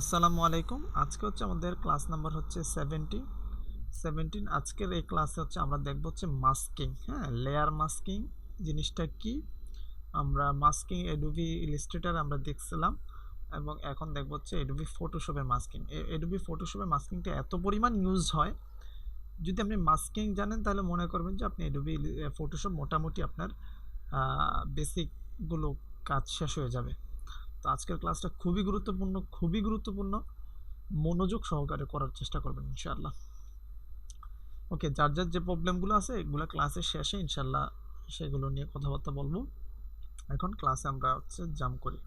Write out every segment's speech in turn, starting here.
আসসালামু আলাইকুম। আজকে হচ্ছে আমাদের ক্লাস নাম্বার হচ্ছে 17। আজকের এই ক্লাসে হচ্ছে আমরা দেখব হচ্ছে মাস্কিং। হ্যাঁ, লেয়ার মাস্কিং জিনিসটা কি? আমরা মাস্কিং অ্যাডোবি ইলাস্ট্রেটর আমরা দেখছিলাম এবং এখন দেখব হচ্ছে অ্যাডোবি ফটোশপের মাস্কিং। অ্যাডোবি ফটোশপের মাস্কিংটা এত পরিমাণ ইউজ হয়, যদি আপনি মাস্কিং জানেন তাহলে মনে করবেন যে আপনি অ্যাডোবি ফটোশপ মোটামুটি আপনার বেসিকগুলো কাজ শেষ হয়ে যাবে। তো আজকের ক্লাসটা খুবই গুরুত্বপূর্ণ। মনোযোগ সহকারে করার চেষ্টা করবেন ইনশাআল্লাহ। ওকে, যার যার যে প্রবলেমগুলো আছে এগুলো ক্লাসের শেষে ইনশাআল্লাহ সেগুলো নিয়ে কথাবার্তা বলবো। এখন ক্লাসে আমরা হচ্ছে জাম্প করি।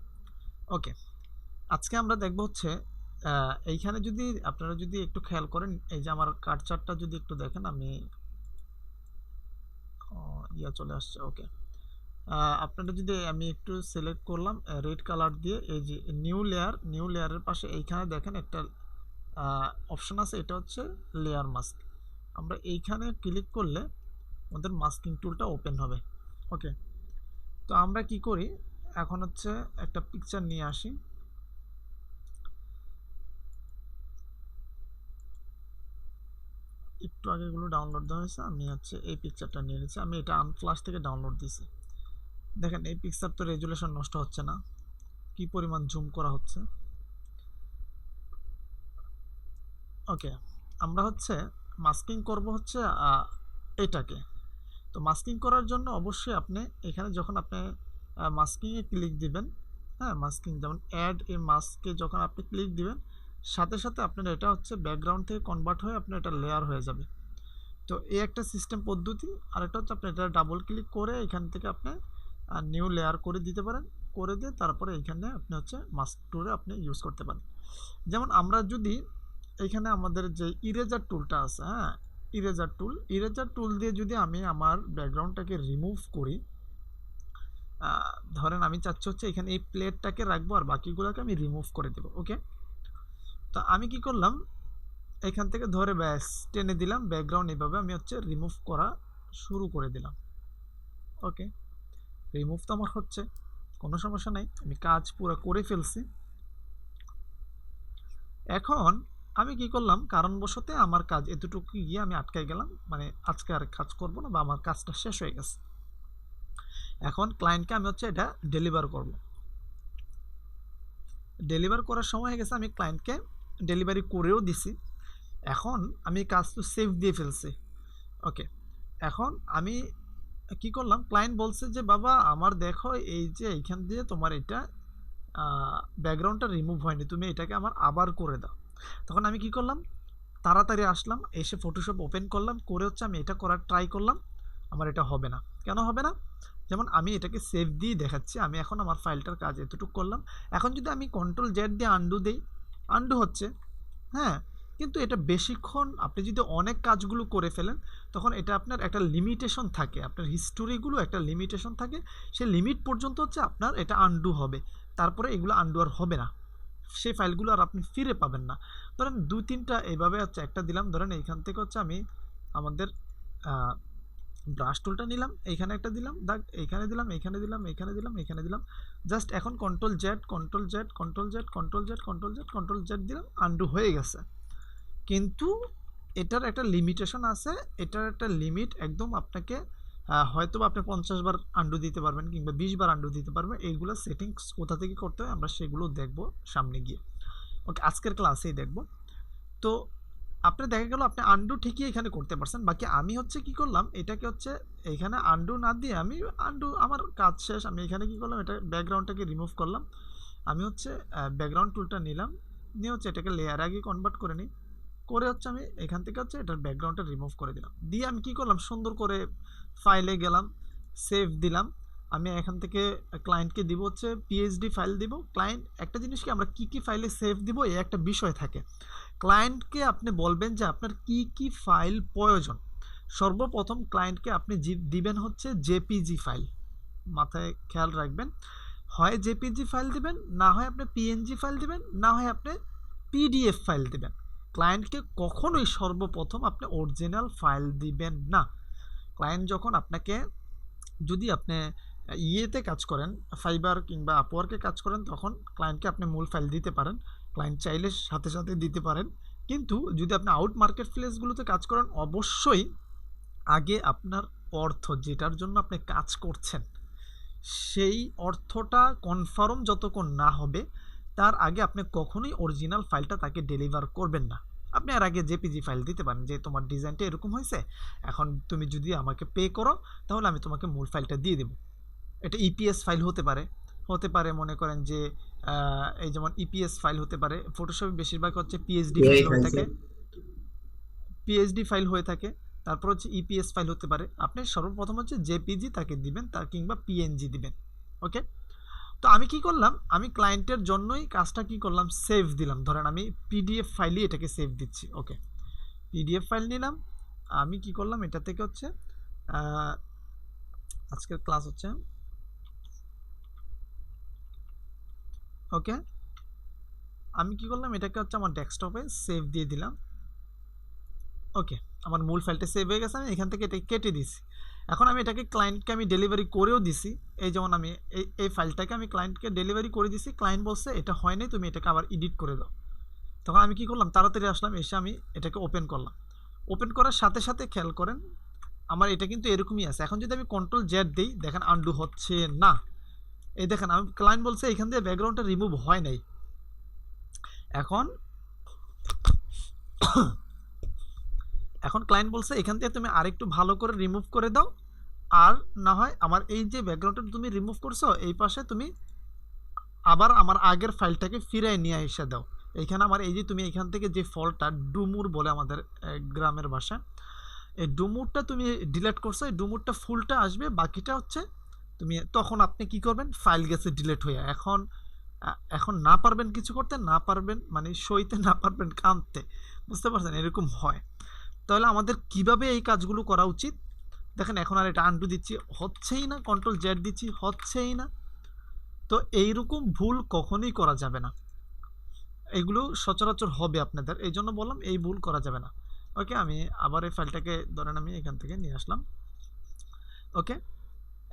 ওকে, আজকে আমরা দেখব হচ্ছে এইখানে যদি আপনারা যদি একটু খেয়াল করেন, এই যে আমার কার্সারটা যদি একটু দেখেন, আমি চলে আসছে। ওকে, আপনারা যদি আমি একটু সিলেক্ট করলাম রেড কালার দিয়ে, এই যে নিউ লেয়ারের পাশে এইখানে দেখেন একটা অপশন আছে, এটা হচ্ছে লেয়ার মাস্ক। আমরা এইখানে ক্লিক করলে আমাদের মাস্কিং টুলটা ওপেন হবে। ওকে, তো আমরা কি করি, এখন হচ্ছে একটা পিকচার নিয়ে আসি। একটু আগেগুলো ডাউনলোড দেওয়া হয়েছে, আমি হচ্ছে এই পিকচারটা নিয়ে নিচ্ছি। আমি এটা আনফ্লাশ থেকে ডাউনলোড দিছি। দেখেন এই পিকচার তো রেজুলেশন নষ্ট হচ্ছে না, কি পরিমাণ জুম করা হচ্ছে। ওকে, আমরা হচ্ছে মাস্কিং করব হচ্ছে এটাকে। তো মাস্কিং করার জন্য অবশ্যই আপনি এখানে যখন আপনি মাস্কিংয়ে ক্লিক দিবেন, হ্যাঁ, মাস্কিং যেমন অ্যাড এ মাস্কে যখন আপনি ক্লিক দিবেন, সাথে সাথে আপনার এটা হচ্ছে ব্যাকগ্রাউন্ড থেকে কনভার্ট হয়ে আপনার এটা লেয়ার হয়ে যাবে। তো এই একটা সিস্টেম পদ্ধতি। আর একটা হচ্ছে আপনি এটা ডাবল ক্লিক করে এখান থেকে আপনি নিউ লেয়ার করে দিতে পারেন, করে দিয়ে তারপরে এইখানে আপনি হচ্ছে মাস্ক টুলে আপনি ইউজ করতে পারেন। যেমন আমরা যদি এখানে আমাদের যে ইরেজার টুলটা আছে, হ্যাঁ, ইরেজার টুল দিয়ে যদি আমি আমার ব্যাকগ্রাউন্ডটাকে রিমুভ করি, ধরেন আমি চাচ্ছি হচ্ছে এখানে এই প্লেটটাকে রাখবো আর বাকিগুলোকে আমি রিমুভ করে দেবো। ওকে, তো আমি কি করলাম, এখান থেকে ধরে ব্যাস টেনে দিলাম, ব্যাকগ্রাউন্ড এইভাবে আমি হচ্ছে রিমুভ করা শুরু করে দিলাম। ওকে, রিমুভ তো আমার হচ্ছে, কোনো সমস্যা নাই, আমি কাজ পুরো করে ফেলছি। এখন আমি কি করলাম, কারণবশত আমার কাজ এতটুকু গিয়ে আমি আটকে গেলাম, মানে আজকে আর কাজ করব না, বা আমার কাজটা শেষ হয়ে গেছে। এখন ক্লায়েন্টকে আমি হচ্ছে এটা ডেলিভার করব। ডেলিভার করার সময় হয়ে গেছে, আমি ক্লায়েন্টকে ডেলিভারি করেও দিছি। এখন আমি কাজ তো সেভ দিয়ে ফেলছি। ওকে, এখন আমি কি করলাম, ক্লায়েন্ট বলছে যে বাবা আমার দেখো এই যে এইখান দিয়ে তোমার এটা ব্যাকগ্রাউন্ডটা রিমুভ হয়নি, তুমি এটাকে আমার আবার করে দাও। তখন আমি কি করলাম, তাড়াতাড়ি আসলাম, এসে ফটোশপ ওপেন করলাম, করে হচ্ছে আমি এটা করার ট্রাই করলাম। আমার এটা হবে না। কেন হবে না? যেমন আমি এটাকে সেভ দিয়ে দেখাচ্ছি, আমি এখন আমার ফাইলটার কাজ এতটুকু করলাম। এখন যদি আমি কন্ট্রোল জেড দিয়ে আন্ডু দিই, আন্ডু হচ্ছে, হ্যাঁ, কিন্তু এটা বেশিক্ষণ আপনি যদি অনেক কাজগুলো করে ফেলেন, তখন এটা আপনার একটা লিমিটেশন থাকে, আপনার হিস্টোরিগুলো একটা লিমিটেশন থাকে, সেই লিমিট পর্যন্ত হচ্ছে আপনার এটা আন্ডু হবে, তারপরে এগুলো আন্ডু আর হবে না, সেই ফাইলগুলো আর আপনি ফিরে পাবেন না। ধরেন 2-3টা এইভাবে হচ্ছে, একটা দিলাম, ধরেন এইখান থেকে হচ্ছে আমি আমাদের ব্রাশ টুলটা নিলাম, এইখানে একটা দিলাম দাগ, এইখানে দিলাম, এইখানে দিলাম, এইখানে দিলাম, এইখানে দিলাম, জাস্ট এখন control Z control Z control Z control Z control Z control Z দিলাম, আন্ডু হয়ে গেছে। কিন্তু এটার একটা লিমিটেশন আছে, এটার একটা লিমিট একদম আপনাকে হয়তো আপনি 50 বার আন্ডু দিতে পারবেন কিংবা 20 বার আন্ডু দিতে পারবেন। এইগুলো সেটিংস কোথা থেকে করতে হয় আমরা সেগুলো দেখব সামনে গিয়ে। ওকে, আজকের ক্লাসেই দেখব। তো আপনি দেখা গেল আপনি আন্ডু ঠিকই এখানে করতে পারছেন, বাকি আমি হচ্ছে কি করলাম, এটাকে হচ্ছে এইখানে আন্ডু না দিয়ে আমি আন্ডু আমার কাজ শেষ, আমি এখানে কি করলাম, এটা ব্যাকগ্রাউন্ডটাকে রিমুভ করলাম। আমি হচ্ছে ব্যাকগ্রাউন্ড টুলটা নিলাম, নিয়ে হচ্ছে এটাকে লেয়ার আগে কনভার্ট করে নিই, করে হচ্ছে আমি এখান থেকে হচ্ছে এটার ব্যাকগ্রাউন্ডটা রিমুভ করে দিলাম, দিয়ে আমি কি করলাম, সুন্দর করে ফাইলে গেলাম, সেভ দিলাম। আমি এখান থেকে ক্লায়েন্টকে দিব হচ্ছে পিএইচডি ফাইল দিব। ক্লায়েন্ট একটা জিনিস কি, আমরা কি কি ফাইলে সেভ দিব এই একটা বিষয় থাকে। ক্লায়েন্টকে আপনি বলবেন যে আপনার কি কি ফাইল প্রয়োজন। সর্বপ্রথম ক্লায়েন্টকে আপনি দিবেন হচ্ছে জেপিজি ফাইল, মাথায় খেয়াল রাখবেন, হয় জেপিজি ফাইল দিবেন, না হয় আপনি পিএনজি ফাইল দিবেন, না হয় আপনি পিডিএফ ফাইল দিবেন। ক্লায়েন্টকে কখনোই সর্বপ্রথম আপনি অরিজিনাল ফাইল দিবেন না। ক্লায়েন্ট যখন আপনাকে, যদি আপনি ইয়েতে কাজ করেন, ফাইবার কিংবা আপওয়ার্কে কাজ করেন, তখন ক্লায়েন্টকে আপনি মূল ফাইল দিতে পারেন। ক্লায়েন্ট চাইলে সাথে সাথে দিতে পারেন, কিন্তু যদি আপনি আউট মার্কেট প্লেসগুলোতে কাজ করেন অবশ্যই আগে আপনার অর্থ যেটার জন্য আপনি কাজ করছেন সেই অর্থটা কনফার্ম যতক্ষণ না হবে তার আগে আপনি কখনোই অরিজিনাল ফাইলটা তাকে ডেলিভার করবেন না। আপনি আর আগে জেপিজি ফাইল দিতে পারেন যে তোমার ডিজাইনটা এরকম হয়েছে, এখন তুমি যদি আমাকে পে করো তাহলে আমি তোমাকে মূল ফাইলটা দিয়ে দেবো। এটা ইপিএস ফাইল হতে পারে মনে করেন যে এই যেমন ইপিএস ফাইল হতে পারে, ফটোশপে বেশিরভাগ হচ্ছে পিএইচডি ফাইল হয়ে থাকে, তারপর হচ্ছে ইপিএস ফাইল হতে পারে। আপনি সর্বপ্রথম হচ্ছে জেপিজি তাকে দিবেন, তার কিংবা পিএনজি দিবেন। ওকে, তো আমি কি করলাম, আমি ক্লায়েন্টের জন্যই কাজটা কি করলাম, সেভ দিলাম। ধরেন আমি পিডিএফ ফাইলই এটাকে সেভ দিচ্ছি। ওকে, পিডিএফ ফাইল নিলাম, আমি কি করলাম এটা থেকে হচ্ছে আজকের ক্লাস হচ্ছে ওকে, আমি কি করলাম এটাকে হচ্ছে আমার ডেস্কটপে সেভ দিয়ে দিলাম। ওকে, আমার মূল ফাইলটা সেভ হয়ে গেছে, আমি এখান থেকে এটাকে কেটে দিছি। এখন আমি এটাকে ক্লায়েন্টকে আমি ডেলিভারি করেও দিছি। এই যেমন আমি এই ফাইলটাকে আমি ক্লায়েন্টকে ডেলিভারি করে দিছি, ক্লায়েন্ট বলছে এটা হয় নাই, তুমি এটাকে আবার এডিট করে দাও। তখন আমি কি করলাম, তাড়াতাড়ি আসলাম, এসে আমি এটাকে ওপেন করলাম। ওপেন করার সাথে সাথে খেয়াল করেন আমার এটা কিন্তু এরকমই আছে। এখন যদি আমি কন্ট্রোল জেড দিই, দেখেন আনডু হচ্ছে না। এই দেখেন আমি ক্লায়েন্ট বলছে এখান দিয়ে ব্যাকগ্রাউন্ডটা রিমুভ হয় নাই। এখন ক্লায়েন্ট বলছে এখান থেকে তুমি আরেকটু ভালো করে রিমুভ করে দাও, আর না হয় আমার এই যে ব্যাকগ্রাউন্ডটা তুমি রিমুভ করছো এই পাশে তুমি আবার আমার আগের ফাইলটাকে ফিরে নিয়ে এসে দাও। এইখানে আমার এই যে তুমি এখান থেকে যে ফলটা ডুমুর বলে আমাদের গ্রামের ভাষা, এই ডুমুরটা তুমি ডিলিট করছো, এই ডুমুরটা ফুলটা আসবে, বাকিটা হচ্ছে তুমি তখন আপনি কি করবেন, ফাইল গেছে ডিলিট হয়ে। এখন না পারবেন কিছু করতে, না পারবেন মানে সইতে, না পারবেন কাঁদতে, বুঝতে পারছেন এরকম হয়। তাহলে আমাদের কিভাবে এই কাজগুলো করা উচিত দেখেন, এখন আর এটা আনডু দিচ্ছি হচ্ছেই না, কন্ট্রোল জেড দিচ্ছি হচ্ছেই না। তো এইরকম ভুল কখনোই করা যাবে না, এগুলো সচরাচর হবে আপনাদের, এই জন্য বললাম এই ভুল করা যাবে না। ওকে, আমি আবার এই ফাইলটাকে ধরেন আমি এখান থেকে নিয়ে আসলাম। ওকে,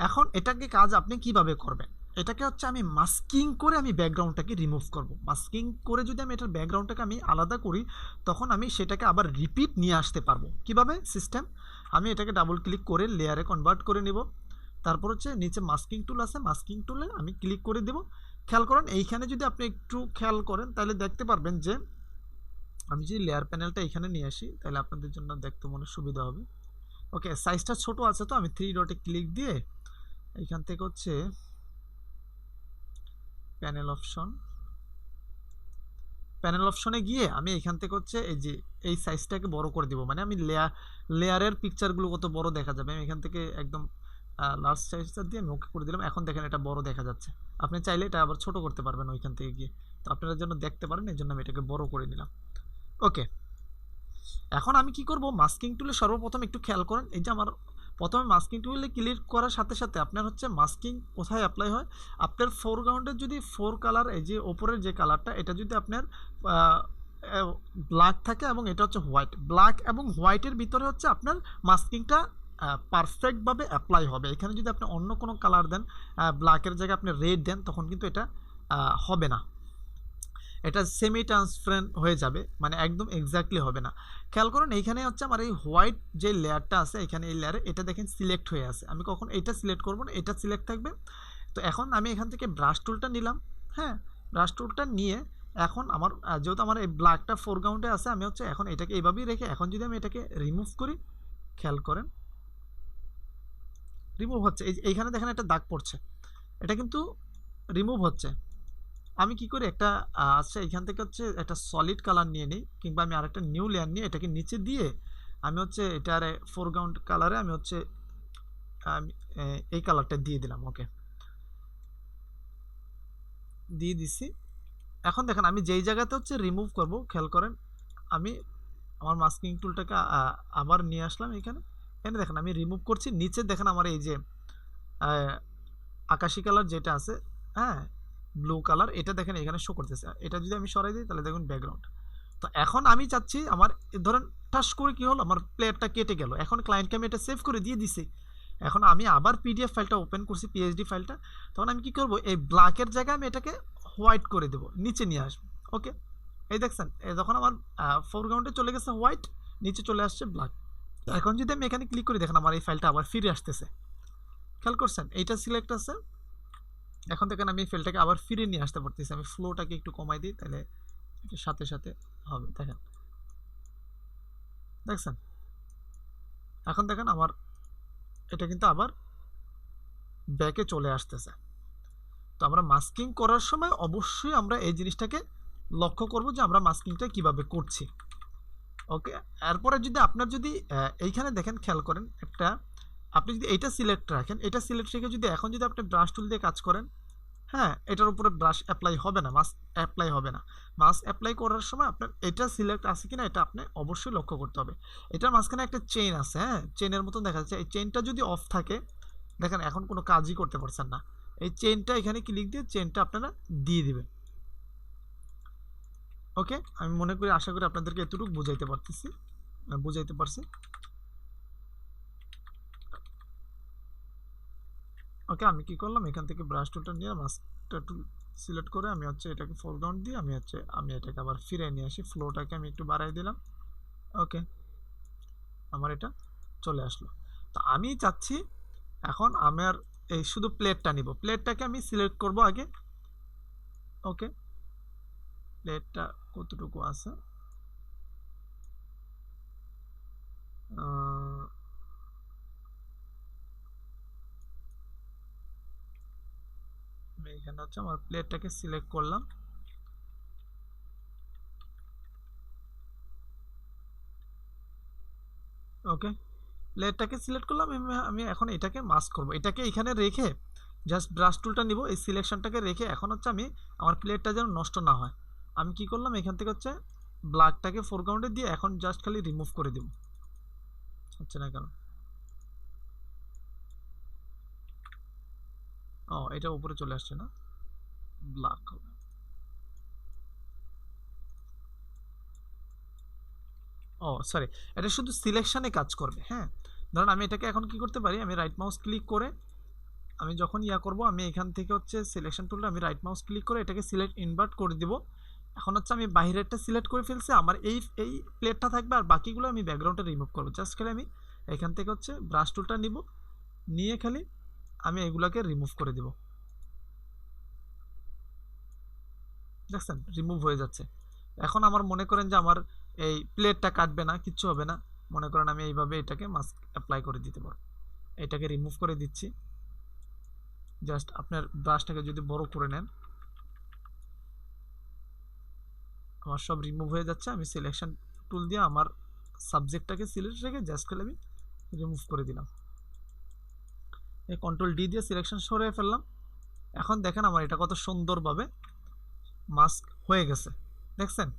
এখন এটাকে কাজ আপনি কিভাবে করবেন, এটাকে হচ্ছে আমি মাস্কিং করে আমি ব্যাকগ্রাউন্ডটাকে রিমুভ করব। মাস্কিং করে যদি আমি এটার ব্যাকগ্রাউন্ডটাকে আমি আলাদা করি তখন আমি সেটাকে আবার রিপিট নিয়ে আসতে পারবো। কিভাবে সিস্টেম, আমি এটাকে ডাবল ক্লিক করে লেয়ারে কনভার্ট করে নিব, তারপর হচ্ছে নিচে মাস্কিং টুল আছে, মাস্কিং টুলে আমি ক্লিক করে দেব। খেয়াল করেন এইখানে যদি আপনি একটু খেয়াল করেন তাহলে দেখতে পারবেন যে আমি যদি লেয়ার প্যানেলটা এখানে নিয়ে আসি তাহলে আপনাদের জন্য দেখতে মনে সুবিধা হবে। ওকে, সাইজটা ছোট আছে তো আমি 3 ডটে ক্লিক দিয়ে এইখান থেকে হচ্ছে প্যানেল অপশনে গিয়ে আমি এখান থেকে হচ্ছে এই যে এই সাইজটাকে বড় করে দিব। মানে আমি লেয়ারের পিকচারগুলো কত বড় দেখা যাবে, আমি এখান থেকে একদম লার্জ সাইজটা দিয়ে আমি ওকে করে দিলাম। এখন দেখেন এটা বড় দেখা যাচ্ছে, আপনি চাইলে এটা আবার ছোট করতে পারবেন ওইখান থেকে গিয়ে, তো আপনারা যেন দেখতে পারেন এই জন্য আমি এটাকে বড় করে নিলাম। ওকে, এখন আমি কি করব, মাস্কিং টুলে সর্বপ্রথম একটু খেয়াল করেন, এই যে আমার প্রথমে মাস্কিং টুলে ক্লিক করার সাথে সাথে আপনার হচ্ছে মাস্কিং কোথায় অ্যাপ্লাই হয়, আপনার ফোরগ্রাউন্ডের যদি 4 কালার এই যে ওপরের যে কালারটা এটা যদি আপনার ব্ল্যাক থাকে এবং এটা হচ্ছে হোয়াইট, ব্ল্যাক এবং হোয়াইটের ভিতরে হচ্ছে আপনার মাস্কিংটা পারফেক্টভাবে অ্যাপ্লাই হবে। এখানে যদি আপনি অন্য কোনো কালার দেন, ব্ল্যাকের জায়গায় আপনি রেড দেন, তখন কিন্তু এটা হবে না, এটা সেমি ট্রান্সপারেন্ট হয়ে যাবে, মানে একদম এক্স্যাক্টলি হবে না। খেয়াল করুন এইখানে হচ্ছে আমার এই হোয়াইট যে লেয়ারটা আছে এখানে এই লেয়ারে এটা দেখেন সিলেক্ট হয়ে আছে, আমি কখন এটা সিলেক্ট করব না, এটা সিলেক্ট থাকবে। তো এখন আমি এখান থেকে ব্রাশ টুলটা নিলাম, হ্যাঁ ব্রাশ টুলটা নিয়ে এখন আমার যেহেতু আমার এই ব্ল্যাকটা ফোরগ্রাউন্ডে আছে আমি হচ্ছে এখন এটাকে এইভাবেই রেখে এখন যদি আমি এটাকে রিমুভ করি, খেয়াল করেন রিমুভ হচ্ছে, এইখানে দেখেন একটা দাগ পড়ছে, এটা কিন্তু রিমুভ হচ্ছে। আমি কি করি একটা আচ্ছা এখান থেকে হচ্ছে একটা সলিড কালার নিয়ে নিই, কিংবা আমি আরেকটা নিউ লেয়ার নিয়ে এটাকে নিচে দিয়ে আমি হচ্ছে এটার ফোরগ্রাউন্ড কালারে আমি হচ্ছে এই কালারটা দিয়ে দিলাম। ওকে, দিয়ে দিছি। এখন দেখেন আমি যেই জায়গাতে হচ্ছে রিমুভ করব, খেয়াল করেন আমি আমার মাস্কিং টুলটাকে আবার নিয়ে আসলাম এখানে, এখানে দেখেন আমি রিমুভ করছি, নিচে দেখেন আমার এই যে আকাশি কালার যেটা আছে, হ্যাঁ ব্লু কালার, এটা দেখেন এখানে শো করতেছে, এটা যদি আমি সরাই দিই তাহলে দেখুন ব্যাকগ্রাউন্ড। তো এখন আমি চাচ্ছি আমার ধরেন ঠাস করে কি হলো আমার প্লেয়ারটা কেটে গেল, এখন ক্লায়েন্টকে আমি এটা সেভ করে দিয়ে দিছি। এখন আমি আবার পিডিএফ ফাইলটা ওপেন করছি, পিএইচডি ফাইলটা, তখন আমি কি করব এই ব্ল্যাকের জায়গায় আমি এটাকে হোয়াইট করে দেব, নিচে নিয়ে আসবো। ওকে, এই দেখছেন যখন আমার ফোরগ্রাউন্ডে চলে গেছে হোয়াইট, নিচে চলে আসছে ব্ল্যাক। এখন যদি আমি এখানে ক্লিক করি দেখেন আমার এই ফাইলটা আবার ফিরে আসতেছে, খেয়াল করছেন এইটা সিলেক্ট আছে। এখন দেখেন আমি এই ফাইলটাকে আবার ফিরে নিয়ে আসতে পারতেছি। আমি ফ্লোটাকে একটু কমাই দিই, তাহলে সাথে সাথে হবে। দেখেন দেখছেন, এখন দেখেন আমার এটা কিন্তু আবার ব্যাকে চলে আসতেছে। তো আমরা মাস্কিং করার সময় অবশ্যই আমরা এই জিনিসটাকে লক্ষ্য করব যে আমরা মাস্কিংটা কিভাবে করছি। ওকে, এরপরে যদি আপনার যদি এইখানে দেখেন খেয়াল করেন একটা, আপনি যদি এইটা সিলেক্ট রাখেন, এটা সিলেক্ট রেখে যদি এখন যদি আপনি ব্রাশ টুল দিয়ে কাজ করেন, হ্যাঁ এটার উপরে ব্রাশ অ্যাপ্লাই হবে না, মাস্ক অ্যাপ্লাই হবে না। মাস্ক অ্যাপ্লাই করার সময় আপনার এটা সিলেক্ট আছে কিনা এটা আপনি অবশ্যই লক্ষ্য করতে হবে। এটার মাঝখানে একটা চেইন আছে, হ্যাঁ চেইনের মতন দেখা যাচ্ছে, এই চেইনটা যদি অফ থাকে দেখেন এখন কোনো কাজই করতে পারছেন না। এই চেইনটা এখানে ক্লিক দিয়ে চেইনটা আপনারা দিয়ে দিবেন। ওকে, আমি মনে করি আশা করি আপনাদেরকে এতটুকু বুঝাইতে পারছি। ওকে, আমি কি করলাম এখান থেকে ব্রাশ টুলটা নিয়ে মাস্কটা টুল সিলেক্ট করে আমি হচ্ছে এটাকে ফোরগ্রাউন্ড দিয়ে আমি এটাকে আবার ফিরে নিয়ে আসি, ফ্লোটাকে আমি একটু বাড়াই দিলাম। ওকে, আমার এটা চলে আসলো। তো আমি চাচ্ছি এখন আমার এই শুধু প্লেটটা নিব, প্লেটটাকে আমি সিলেক্ট করব আগে। ওকে, প্লেটটা কতটুকু আছে, আমি এখানে হচ্ছে আমার প্লেটটাকে সিলেক্ট করলাম। ওকে, প্লেটটাকে সিলেক্ট করলাম, আমি এখন এটাকে মাস্ক করব, এটাকে এখানে রেখে জাস্ট ব্রাশ টুলটা নিব, এই সিলেকশনটাকে রেখে এখন হচ্ছে আমি আমার প্লেটটা যেন নষ্ট না হয়, আমি কি করলাম এখান থেকে হচ্ছে ব্ল্যাকটাকে ফোরগ্রাউন্ডে দিয়ে এখন জাস্ট খালি রিমুভ করে দেব। হচ্ছে না কেন? ও এটা উপরে চলে আসছে না, ব্ল্যাক হবে। ও সরি, এটা শুধু সিলেকশনে কাজ করবে। হ্যাঁ, ধরুন আমি এটাকে এখন কি করতে পারি, আমি রাইট মাউস ক্লিক করে আমি যখন করব আমি এখান থেকে হচ্ছে সিলেকশন টুলটা আমি রাইট মাউস ক্লিক করে এটাকে সিলেক্ট ইনভার্ট করে দিব। এখন হচ্ছে আমি বাইরেরটা সিলেক্ট করে ফেলছি, আমার এই প্লেটটা থাকবে আর বাকিগুলো আমি ব্যাকগ্রাউন্ডে রিমুভ করবো। জাস্ট খালি আমি এখান থেকে হচ্ছে ব্রাশ টুলটা নিব, নিয়ে খালি আমি এগুলোকে রিমুভ করে দিব। দেখছেন রিমুভ হয়ে যাচ্ছে। এখন আমার মনে করেন যে আমার এই প্লেটটা কাটবে না, কিচ্ছু হবে না, মনে করেন আমি এইভাবে এটাকে মাস্ক অ্যাপ্লাই করে দিতে পারবো। এটাকে রিমুভ করে দিচ্ছি, জাস্ট আপনার ব্রাশটাকে যদি বড় করে নেন আমার সব রিমুভ হয়ে যাচ্ছে। আমি সিলেকশন টুল দিয়ে আমার সাবজেক্টটাকে সিলেক্ট রেখে জাস্ট খালি আমি রিমুভ করে দিলাম, এই কন্ট্রোল ডি দিয়ে সিলেকশন সরিয়ে ফেললাম। এখন দেখেন আমার এটা কত সুন্দরভাবে মাস্ক হয়ে গেছে, দেখছেন?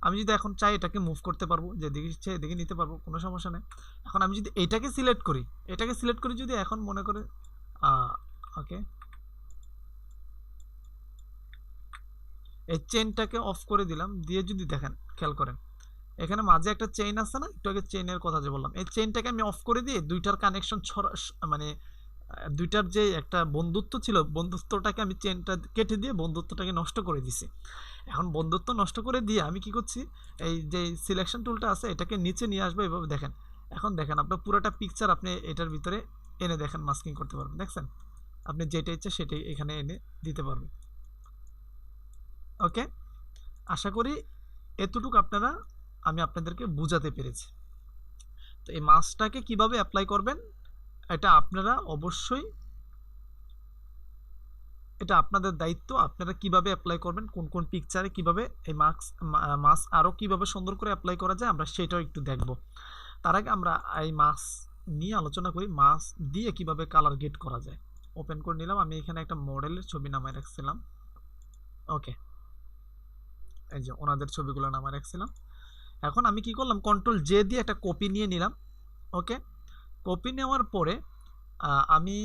আমি যদি এখন চাই এটাকে মুভ করতে পারবো, যেদিকে ইচ্ছে এদিকে নিতে পারবো, কোনো সমস্যা নেই। এখন আমি যদি এটাকে সিলেক্ট করি যদি এখন মনে করে ওকে এই চেইনটাকে অফ করে দিলাম, দিয়ে যদি দেখেন খেয়াল করেন এখানে মাঝে একটা চেইন আছে না, একটু আগে চেইনের কথা যে বললাম, এই চেইনটাকে আমি অফ করে দিয়ে দুইটার কানেকশন মানে দুইটার যে একটা বন্ধুত্ব ছিল বন্ধুত্বটাকে আমি চেইনটা কেটে দিয়ে বন্ধুত্বটাকে নষ্ট করে দিছি। এখন বন্ধুত্ব নষ্ট করে দিয়ে আমি কি করছি, এই যে সিলেকশন টুলটা আছে এটাকে নিচে নিয়ে আসবো এভাবে। দেখেন এখন দেখেন আপনার পুরোটা পিকচার আপনি এটার ভিতরে এনে দেখেন মাস্কিং করতে পারবেন। দেখছেন আপনি যেটা ইচ্ছে সেটাই এখানে এনে দিতে পারবেন। ওকে, আশা করি এতটুকু আমি আপনাদেরকে বুঝাতে পেরেছি। তো এই মাস্কটাকে কিভাবে অ্যাপ্লাই করবেন এটা আপনারা অবশ্যই, এটা আপনাদের দায়িত্ব। আপনারা কিভাবে অ্যাপ্লাই করবেন, কোন কোন পিকচারে কিভাবে এই মাস্ক আরও কিভাবে সুন্দর করে অ্যাপ্লাই করা যায় আমরা সেটাও একটু দেখব। তার আগে আমরা এই মাস্ক নিয়ে আলোচনা করি, মাস্ক দিয়ে কিভাবে কালার গেট করা যায়। ওপেন করে নিলাম, আমি এখানে একটা মডেলের ছবি নামায় রাখছিলাম। ওকে, এই যে ওনাদের ছবিগুলো নামায় রাখছিলাম। এখন আমি কি করলাম, কন্ট্রোল জে দিয়ে একটা কপি নিয়ে নিলাম। ওকে, কপি নেওয়ার পরে আমি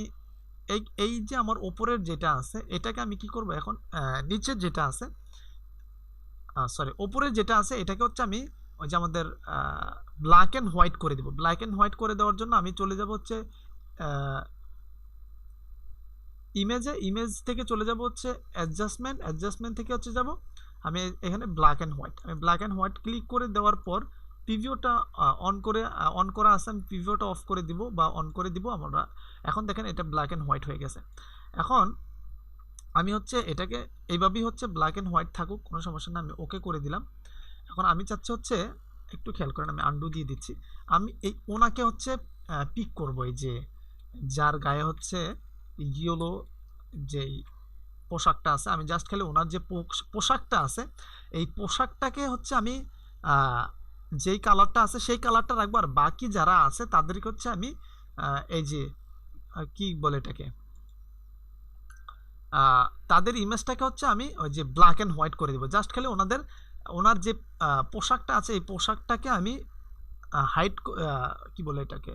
এই যে আমার ওপরের যেটা আছে এটাকে আমি কি করব এখন নিচের যেটা আছে সরি ওপরের যেটা আছে এটাকে হচ্ছে আমি ওই যে আমাদের ব্ল্যাক অ্যান্ড হোয়াইট করে দেব। ব্ল্যাক অ্যান্ড হোয়াইট করে দেওয়ার জন্য আমি চলে যাব হচ্ছে ইমেজ থেকে চলে যাব হচ্ছে অ্যাডজাস্টমেন্ট থেকে হচ্ছে যাব আমি এখানে ব্ল্যাক অ্যান্ড হোয়াইট, আমি ব্ল্যাক অ্যান্ড হোয়াইট ক্লিক করে দেওয়ার পর প্রিভিউটা অন করা আছে, আমি প্রিভিউটা অফ করে দিব বা অন করে দিব আমরা। এখন দেখেন এটা ব্ল্যাক অ্যান্ড হোয়াইট হয়ে গেছে। এখন আমি হচ্ছে এটাকে এইভাবেই হচ্ছে ব্ল্যাক অ্যান্ড হোয়াইট থাকুক, কোনো সমস্যা না, আমি ওকে করে দিলাম। এখন আমি চাচ্ছি হচ্ছে একটু খেয়াল করেন, আমি আন্ডু দিয়ে দিচ্ছি। আমি এই ওনাকে হচ্ছে পিক করবো, এই যে যার গায়ে হচ্ছে ইয়েলো যেই পোশাকটা আছে, আমি জাস্ট খালি ওনার যে পোশাকটা আছে এই পোশাকটাকে হচ্ছে আমি যেই কালারটা আছে সেই কালারটা রাখবো, আর বাকি যারা আছে তাদেরকে হচ্ছে আমি এই যে কি বলে এটাকে তাদের ইমেজটাকে হচ্ছে আমি ওই যে ব্ল্যাক অ্যান্ড হোয়াইট করে দেবো। জাস্ট খালি ওনার যে পোশাকটা আছে এই পোশাকটাকে আমি হাইট কি বলে এটাকে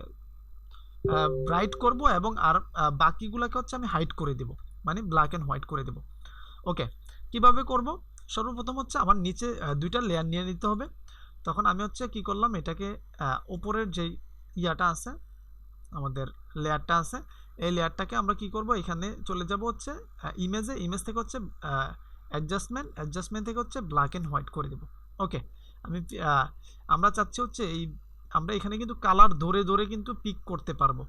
ব্রাইট করব, এবং আর বাকিগুলোকে হচ্ছে আমি হাইড করে দেব, মানে ব্ল্যাক অ্যান্ড হোয়াইট করে দেব। ওকে, কিভাবে করব? সর্বপ্রথম হচ্ছে আমার নিচে দুইটা লেয়ার নিয়ে নিতে হবে। তখন আমি হচ্ছে কি করলাম, এটাকে উপরের যেই ইয়াটা আছে, আমাদের লেয়ারটা আছে, এই লেয়ারটাকে আমরা কি করব, এখানে চলে যাব হচ্ছে ইমেজ থেকে হচ্ছে অ্যাডজাস্টমেন্ট থেকে হচ্ছে ব্ল্যাক অ্যান্ড হোয়াইট করে দেব। ওকে, আমি আমরা চাচ্ছি হচ্ছে আমরা এখানে কিন্তু কালার ধরে ধরে কিন্তু পিক করতে পারবো।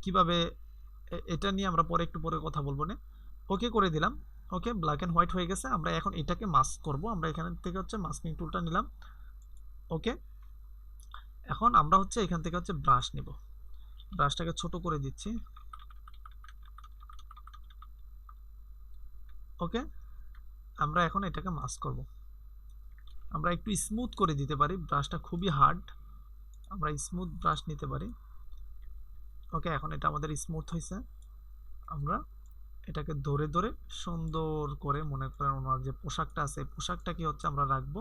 কিভাবে এটা নিয়ে আমরা পরে একটু পরে কথা বলবো না। ওকে করে দিলাম। ওকে, ব্ল্যাক অ্যান্ড হোয়াইট হয়ে গেছে। আমরা এখন এটাকে মাস্ক করব, আমরা এখান থেকে হচ্ছে মাস্কিং টুলটা নিলাম। ওকে, এখন আমরা হচ্ছে এখান থেকে হচ্ছে ব্রাশ নিব, ব্রাশটাকে ছোট করে দিচ্ছি। ওকে, আমরা এখন এটাকে মাস্ক করব। আমরা একটু স্মুথ করে দিতে পারি, ব্রাশটা খুবই হার্ড, আমরা স্মুথ ব্রাশ নিতে পারি। ওকে, এখন এটা আমাদের স্মুথ হয়েছে। আমরা এটাকে ধরে ধরে সুন্দর করে, মনে করেন ওনার যে পোশাকটা আছে পোশাকটাকে হচ্ছে আমরা রাখবো।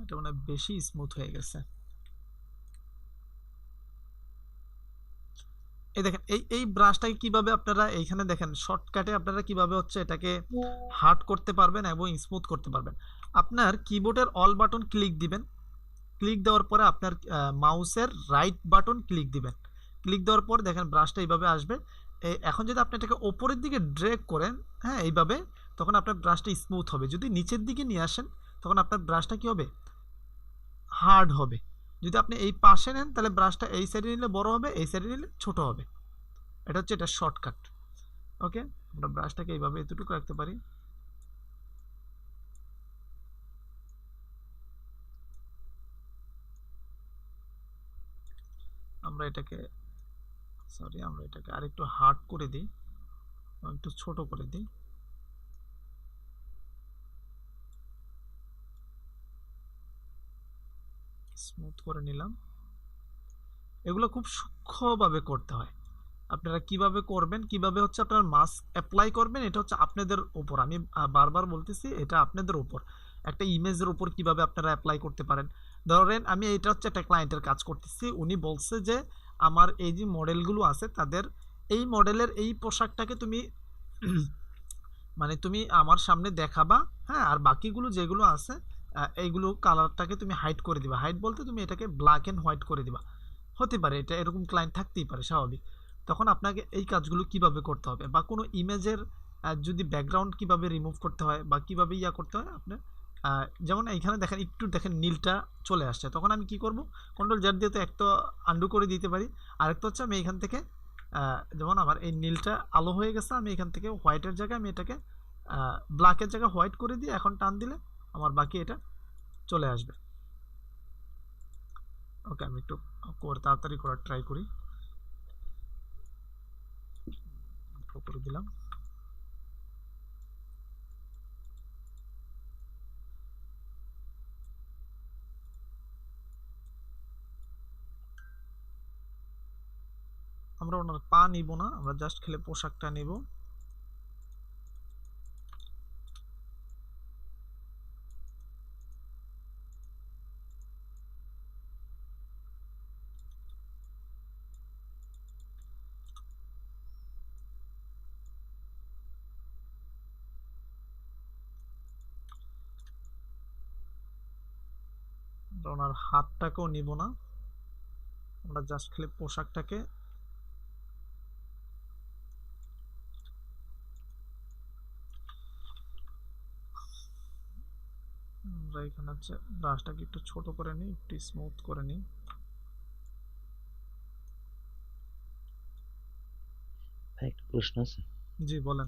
এটা মানে বেশি স্মুথ হয়ে গেছে। এই দেখেন এই ব্রাশটাকে কিভাবে আপনারা এইখানে দেখেন শর্টকাটে আপনারা কিভাবে হচ্ছে এটাকে হার্ড করতে পারবেন এবং স্মুথ করতে পারবেন। আপনার কিবোর্ডের অল বাটন ক্লিক দিবেন, ক্লিক দেওয়ার পরে আপনার মাউসের রাইট বাটন ক্লিক দিবেন। ক্লিক দেওয়ার পর দেখেন ব্রাশটা এইভাবে আসবে। এখন যদি আপনি এটাকে ওপরের দিকে ড্র্যাগ করেন, হ্যাঁ এইভাবে, তখন আপনার ব্রাশটা স্মুথ হবে। যদি নিচের দিকে নিয়ে আসেন তখন আপনার ব্রাশটা কি হবে, হার্ড হবে। যদি আপনি এই পাশে নেন তাহলে ব্রাশটা এই সাইডে নিলে বড় হবে, এই সাইডে নিলে ছোট হবে। এটা হচ্ছে এটা শর্টকাট। ওকে, আমরা ব্রাশটাকে এইভাবে এতটুকু রাখতে পারি। আমরা এটাকে আরেকটু হার্ড করে দিই, একটু ছোট করে দিই। স্মুথ করে নিলাম। এগুলো খুব সূক্ষ্মভাবে করতে হয়। আপনারা কিভাবে করবেন, কিভাবে হচ্ছে আপনার মাস্ক অ্যাপ্লাই করবেন, এটা হচ্ছে আপনাদের উপর। আমি বারবার বলতেছি এটা আপনাদের উপর। একটা ইমেজের উপর কিভাবে আপনারা অ্যাপ্লাই করতে পারেন। ধরেন আমি এটা হচ্ছে একটা ক্লায়েন্টের কাজ করতেছি, উনি বলছে যে আমার এই যে মডেলগুলো আছে তাদের এই মডেলের এই পোশাকটাকে তুমি মানে তুমি আমার সামনে দেখাবা, হ্যাঁ, আর বাকিগুলো যেগুলো আছে এইগুলো কালারটাকে তুমি হাইড করে দিবা। হাইড বলতে তুমি এটাকে ব্ল্যাক অ্যান্ড হোয়াইট করে দিবা। হতে পারে এটা এরকম ক্লায়েন্ট থাকতেই পারে, স্বাভাবিক। তখন আপনাকে এই কাজগুলো কিভাবে করতে হবে, বা কোনো ইমেজের যদি ব্যাকগ্রাউন্ড কিভাবে রিমুভ করতে হয় বা কিভাবে ইয়া করতে হয় আপনার, যেমন এইখানে দেখেন একটু দেখেন নীলটা চলে আসছে, তখন আমি কি করব, কন্ট্রোল জেড দিয়ে তো একটা আন্ডু করে দিতে পারি। আরেকটা হচ্ছে আমি এখান থেকে যেমন আমার এই নীলটা আলো হয়ে গেছে, আমি এখান থেকে হোয়াইটের জায়গায় আমি এটাকে ব্ল্যাকের জায়গায় হোয়াইট করে দিয়ে এখন টান দিলে আমার বাকি এটা চলে আসবে। ওকে, আমি একটু তাড়াতাড়ি করার ট্রাই করি, করে দিলাম। আমরা ওনার পা নিব না, আমরা জাস্ট খেলে পোশাকটা নিব। ওনার হাতটাকেও নিব না। আমরা জাস্ট খালি পোশাকটাকে আমরা এখানে হচ্ছে ব্রাশটাকে একটু ছোট করে নিই, একটু স্মুথ করে নিই। ভাই একটা প্রশ্ন আছে। জি বলেন।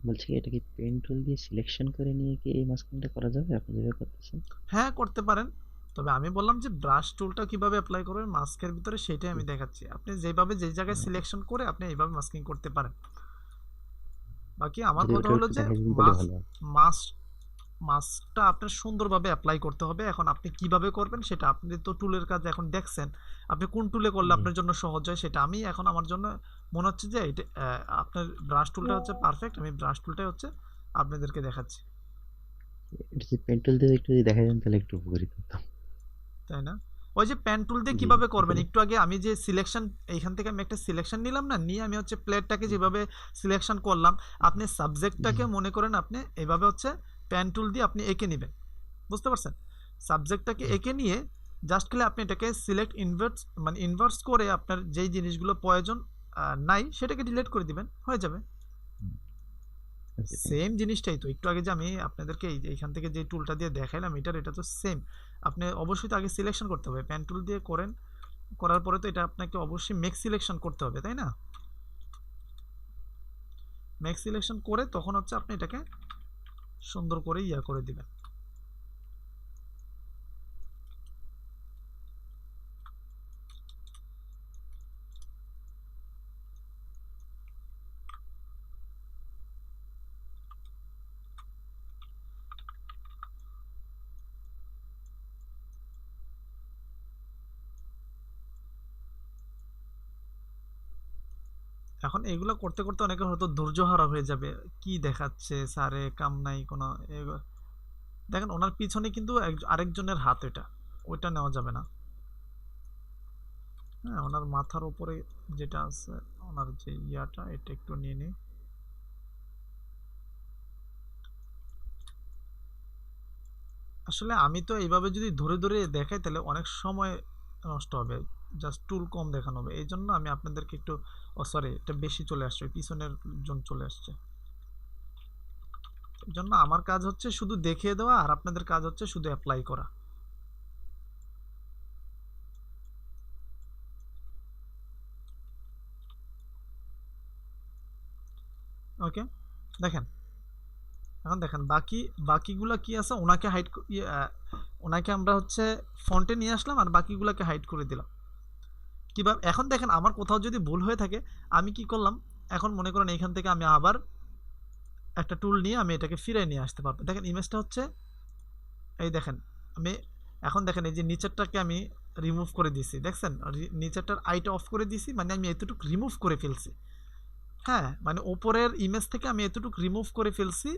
বলছি কি এটা কি পেন টুল দিয়ে সিলেকশন করে নিয়ে কি এই মাস্কিংটা করা যাবে আপনি যেভাবে করতেছেন? হ্যাঁ করতে পারেন, তবে আমি বললাম যে ব্রাশ টুলটা কিভাবে অ্যাপ্লাই করবেন মাস্কের ভিতরে সেটাই আমি দেখাচ্ছি। আপনি যেভাবে যে জায়গায় সিলেকশন করে আপনি এইভাবে মাস্কিং করতে পারেন। বাকি আমার যদি কথা ওটা হলো একটু যে দেখাই দিন তাহলে মাস্ক ভালো হয়। মাস্ক মাস্কটা আপনার সুন্দরভাবে অ্যাপ্লাই করতে হবে। এখন আপনি কিভাবে করবেন সেটা, আপনি তো টুলের কাজ এখন দেখছেন, আপনি কোন টুলে করলে জি। আপনার জন্য সহজ হয় সেটা আমি এখন আমার জন্য মনে হচ্ছে যে এটা আপনার ব্রাশ টুলটা হচ্ছে পারফেক্ট। আমি ব্রাশ টুলটাই হচ্ছে আপনাদেরকে দেখাচ্ছি, এটা যদি পেন টুল দিয়ে একটু যদি দেখাই দেন তাহলে একটু উপকারিত হতো। তাই না? ওই যে পেন টুল দিয়ে জি, কিভাবে করবেন, তাহলে একটু আগে আমি যে সিলেকশন, এইখান থেকে আমি একটা সিলেকশন নিলাম না, নিয়ে আমি হচ্ছে প্লেটটাকে যেভাবে সিলেকশন করলাম, আপনি জি, সাবজেক্টটাকে মনে করেন আপনি এইভাবে হচ্ছে পেন টুল দিয়ে আপনি এঁকে নেবেন, বুঝতে পারছেন? সাবজেক্টটাকে জি। এঁকে নিয়ে জাস্ট খালি আপনি এটাকে সিলেক্ট ইনভার্স, মানে ইনভার্স করে আপনার যেই জিনিসগুলো প্রয়োজন নাই সেটাকে ডিলিট করে দিবেন, হয়ে যাবে। ওকে, থ্যাংক সেম জিনিসটাই তো একটু আগে যে আমি আপনাদেরকে এইখান থেকে যে টুলটা দিয়ে দেখাইলাম, এটা তো সেম। আপনি অবশ্যই তো আগে সিলেকশন করতে হবে, পেন টুল দিয়ে করেন, করার পরে তো এটা আপনাকে অবশ্যই মেক সিলেকশন করতে হবে, তাই না? মেক সিলেকশন করে তখন হচ্ছে আপনি এটাকে সুন্দর করে ইয়া করে দিবেন। এখন এগুলো করতে করতে অনেকের হয়তো ধৈর্য হারা হয়ে যাবে, কি দেখাচ্ছে স্যারে, কাম নাই কোনো। দেখেন ওনার পিছনে কিন্তু আরেকজনের হাত, এটা ওইটা নেওয়া যাবে না। হ্যাঁ, ওনার মাথার উপরে যেটা আছে, ওনার যে ইয়াটা, এটা একটু নিয়ে নিই। আসলে আমি তো এইভাবে যদি ধরে ধরে দেখাই তাহলে অনেক সময় নষ্ট হবে, জাস্ট টুল কম দেখানো হবে। এই জন্য আমি আপনাদেরকে একটু, ও সরি, এটা বেশি চলে আসছে, পিছনের জন চলে আসছে। এই জন্য আমার কাজ হচ্ছে শুধু দেখিয়ে দেওয়া, আর আপনাদের কাজ হচ্ছে শুধু অ্যাপ্লাই করা। ওকে, দেখেন, এখন দেখেন বাকিগুলা কি আছে, ওনাকে হাইড, ওনাকে আমরা হচ্ছে ফন্টে নিয়ে আসলাম আর বাকিগুলাকে হাইড করে দিলাম। কিভাবে, এখন দেখেন আমার কোথাও যদি ভুল হয়ে থাকে, আমি কি করলাম, এখন মনে করেন এইখান থেকে আমি আবার একটা টুল নিয়ে আমি এটাকে ফিরে নিয়ে আসতে পারবো। দেখেন ইমেজটা হচ্ছে, এই দেখেন, আমি এখন দেখেন এই যে নিচেরটাকে আমি রিমুভ করে দিছি, দেখছেন? নিচেরটার আইটা অফ করে দিছি, মানে আমি এতটুকু রিমুভ করে ফেলছি। হ্যাঁ, মানে ওপরের ইমেজ থেকে আমি এতটুকু রিমুভ করে ফেলছি,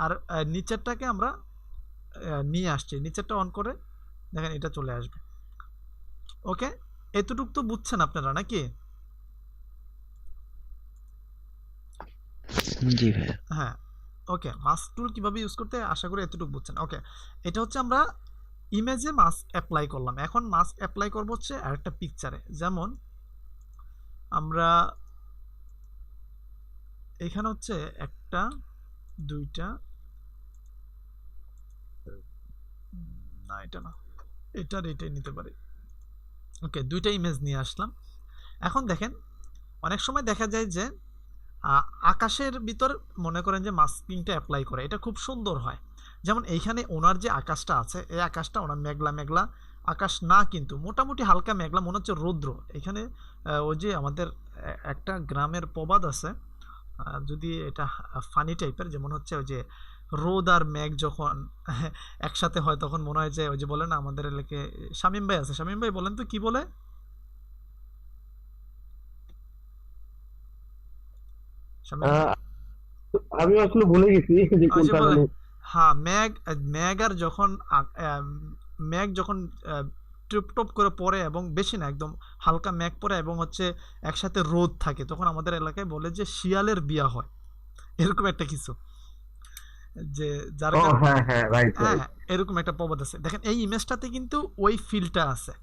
আর নিচেরটাকে আমরা নিয়ে আসছি। নিচেরটা অন করে দেখেন এটা চলে আসবে। ওকে, এতটুকু তো বুঝছেন আপনারা নাকি? জি ভাইয়া। হ্যাঁ, ওকে, মাস্ক টুল কিভাবে ইউজ করতে হয় আশা করি এতটুকু বুঝছেন। ওকে, এটা হচ্ছে আমরা ইমেজে মাস্ক অ্যাপ্লাই করলাম, এখন মাস্ক অ্যাপ্লাই করবো হচ্ছে আরেকটা পিকচারে। যেমন আমরা এখানে হচ্ছে একটা, দুইটা, না এটা না, এটাই নিতে পারি। ওকে, দুইটা ইমেজ নিয়ে আসলাম। এখন দেখেন অনেক সময় দেখা যায় যে আকাশের ভিতর মনে করেন যে মাস্কিংটা অ্যাপ্লাই করে, এটা খুব সুন্দর হয়। যেমন এইখানে ওনার যে আকাশটা আছে, এই আকাশটা ওনার মেঘলা মেঘলা আকাশ না, কিন্তু মোটামুটি হালকা মেঘলা, মনে হচ্ছে রৌদ্র এখানে। ওই যে আমাদের একটা গ্রামের প্রবাদ আছে, যদি এটা ফানি টাইপের, যেমন হচ্ছে ওই যে রোদ আর মেঘ যখন একসাথে হয় তখন মনে হয় যে, ওই যে বলে না আমাদের এলাকায়, শামীম ভাই আছে, শামীম ভাই বলেন তো কি বলে, শামীম ভাই? আহ, আমি আসলে ভুলে গেছি যে ওই যে কোনটা বলে, জানি। হ্যাঁ, মেঘ, মেঘ আর যখন মেঘ যখন টপ টপ করে পড়ে, এবং বেশি না, একদম হালকা মেঘ পড়ে এবং হচ্ছে একসাথে রোদ থাকে, তখন আমাদের এলাকায় বলে যে শিয়ালের বিয়া হয়, এরকম একটা কিছু, যে যার ও কারণে, হ্যাঁ হ্যাঁ, রাইট হ্যাঁ রাইট। এরকম একটা প্রবাদ আছে। দেখেন এই ইমেজটাতে কিন্তু ওই ফিলটা আছে।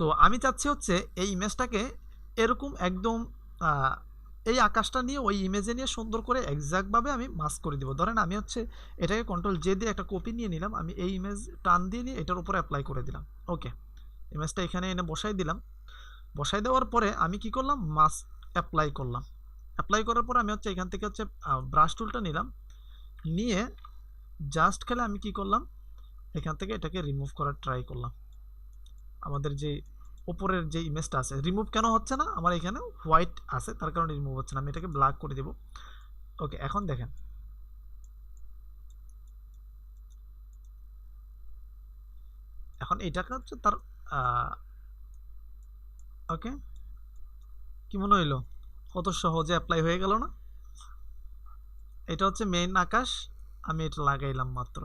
তো আমি চাচ্ছি হচ্ছে এই ইমেজটাকে এরকম একদম আহ, এই আকাশটা নিয়ে ওই ইমেজে নিয়ে সুন্দর করে এক্স্যাক্টভাবে আমি মাস্ক করে দিব। ধরেন আমি হচ্ছে এটাকে কন্ট্রোল জে দিয়ে একটা কপি নিয়ে নিলাম, আমি এই ইমেজ টান দিয়ে নিয়ে এটার উপরে অ্যাপ্লাই করে দিলাম। ওকে, ইমেজটা এখানে এনে বসাই দিলাম। বসাই দেওয়ার পরে আমি কি করলাম, মাস্ক অ্যাপ্লাই করলাম। অ্যাপ্লাই করার পরে আমি হচ্ছে এখান থেকে হচ্ছে ব্রাশ টুলটা নিলাম, নিয়ে জাস্ট খেলে আমি কি করলাম, এখান থেকে এটাকে রিমুভ করার ট্রাই করলাম। আমাদের যে উপরের যে ইমেজটা আছে, রিমুভ কেন হচ্ছে না, আমার এখানে হোয়াইট আছে তার কারণে রিমুভ হচ্ছে না, আমি এটাকে ব্ল্যাক করে দেব। ওকে, এখন দেখেন এখন এটাকে হচ্ছে তার ওকে, কি মনে হইলো, কত সহজে অ্যাপ্লাই হয়ে গেল না? এটা হচ্ছে মেইন আকাশ, আমি এটা লাগাইলাম মাত্র,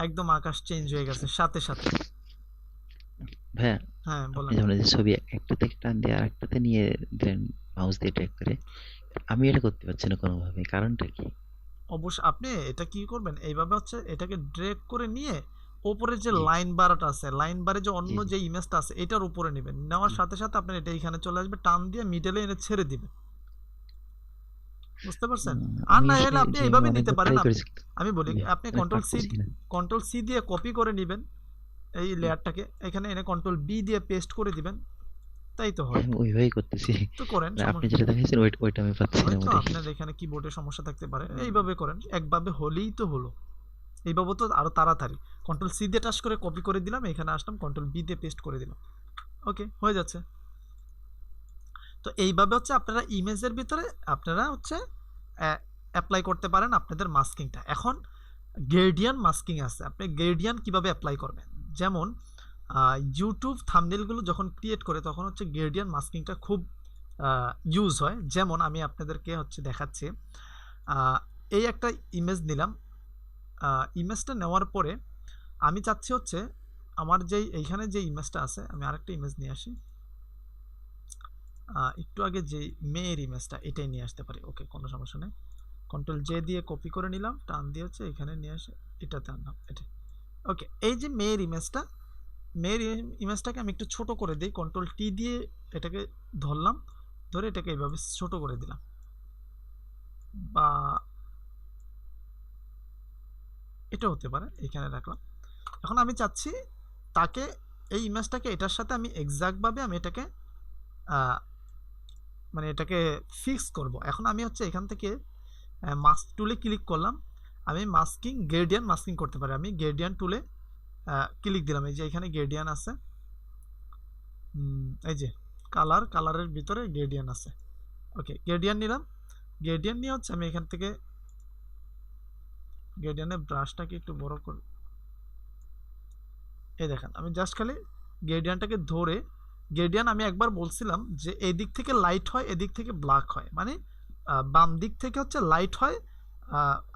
একদম আকাশ চেঞ্জ হয়ে গেছে সাথে সাথে। ভাইয়া, হ্যাঁ আপনি বলেন। যেমন এই যে ছবি একটা থেকে টান দিয়ে আরেকটাতে নিয়ে দিলেন মাউস দিয়ে ট্র্যাক করে, আমি এটা করতে পারছি না কোনোভাবে, কারণটা কি? অবশ্যই আপনি এটা কি করবেন, এইভাবে হচ্ছে এটাকে ড্রেগ করে নিয়ে ওপরে যে জি লাইন বারটা আছে, লাইন বারে যে অন্য জি জি যে ইমেজটা আছে এটার উপরে নেবেন, নেওয়ার জি। সাথে সাথে আপনার এটা এখানে চলে আসবে, টান দিয়ে মিডলে এনে ছেড়ে দিবেন। বুঝতে পারছেন? আর আমি না হলে আপনি সেটা আমি এইভাবে নিতে অনেকবার পারেন। ট্রাই করেছি, আমি বলি আপনি মানে পারতেছি না। কন্ট্রোল সি দিয়ে কপি করে নেবেন এই লেয়ারটাকে, এখানে এনে কন্ট্রোল বি দিয়ে পেস্ট করে দিবেন, তাই তো হয়। আমি ওইভাবেই করতেছি, তো করেন, মানে আপনি সমস্যা, যেটা দেখাইছেন ওইটা আমি পাচ্ছি না হয়তো মোটেই। আপনার এখানে কিবোর্ডে সমস্যা থাকতে পারে, এইভাবে করেন, একভাবে হলেই তো হলো। এইভাবে তো আরো তাড়াতাড়ি, কন্ট্রোল সি দিয়ে টাচ করে কপি করে দিলাম, এখানে আসলাম কন্ট্রোল বি দিয়ে পেস্ট করে দিলাম। ওকে, হয়ে যাচ্ছে। তো এইভাবে হচ্ছে আপনারা ইমেজের ভিতরে আপনারা হচ্ছে অ্যাপ্লাই করতে পারেন আপনাদের মাস্কিংটা। এখন গ্রেডিয়ান মাস্কিং আছে, আপনি গ্রেডিয়ান কিভাবে অ্যাপ্লাই করবেন, যেমন ইউটিউব থাম্বনেলগুলো যখন ক্রিয়েট করে তখন হচ্ছে গ্রেডিয়ান মাস্কিংটা খুব ইউজ হয়। যেমন আমি আপনাদেরকে হচ্ছে দেখাচ্ছি, আহ, এই একটা ইমেজ নিলাম, ইমেজটা নেওয়ার পরে আমি চাচ্ছি হচ্ছে আমার যেই এইখানে যে ইমেজটা আছে, আমি আরেকটা ইমেজ নিয়ে আসি, একটু আগে যে মেয়ের ইমেজটা এটাই নিয়ে আসতে পারি। ওকে, কোনো সমস্যা নেই, কন্ট্রোল জে দিয়ে কপি করে নিলাম, টান দিয়ে হচ্ছে এখানে নিয়ে আসে এটাতে আনলাম, এটা। ওকে, এই যে মেয়ের ইমেজটা, মেয়ের ইমেজটাকে আমি একটু ছোট করে দিই, কন্ট্রোল টি দিয়ে এটাকে ধরলাম, ধরে এটাকে এইভাবে ছোট করে দিলাম, বা এটা হতে পারে, এখানে রাখলাম। এখন আমি চাচ্ছি তাকে, এই ইমেজটাকে এটার সাথে আমি এক্সাক্টভাবে আমি এটাকে মানে এটাকে ফিক্স করব। এখন আমি হচ্ছে এখান থেকে মাস্ক টুলে ক্লিক করলাম, আমি মাস্কিং গ্রেডিয়ান মাস্কিং করতে পারি, আমি গ্রেডিয়ান টুলে ক্লিক দিলাম, এই যে এখানে গ্রেডিয়ান আছে, এই যে কালারের ভিতরে গ্রেডিয়ান আছে। ওকে, গ্রেডিয়ান নিলাম, গ্রেডিয়ান নিয়ে হচ্ছে আমি এখান থেকে গ্রেডিয়ানের ব্রাশটাকে একটু বড় করে, এই দেখেন আমি জাস্ট খালি গ্রেডিয়ানটাকে ধরে, গ্রেডিয়ান আমি একবার বলছিলাম যে এদিক থেকে লাইট হয় এদিক থেকে ব্ল্যাক হয়, মানে বাম দিক থেকে হচ্ছে লাইট হয়।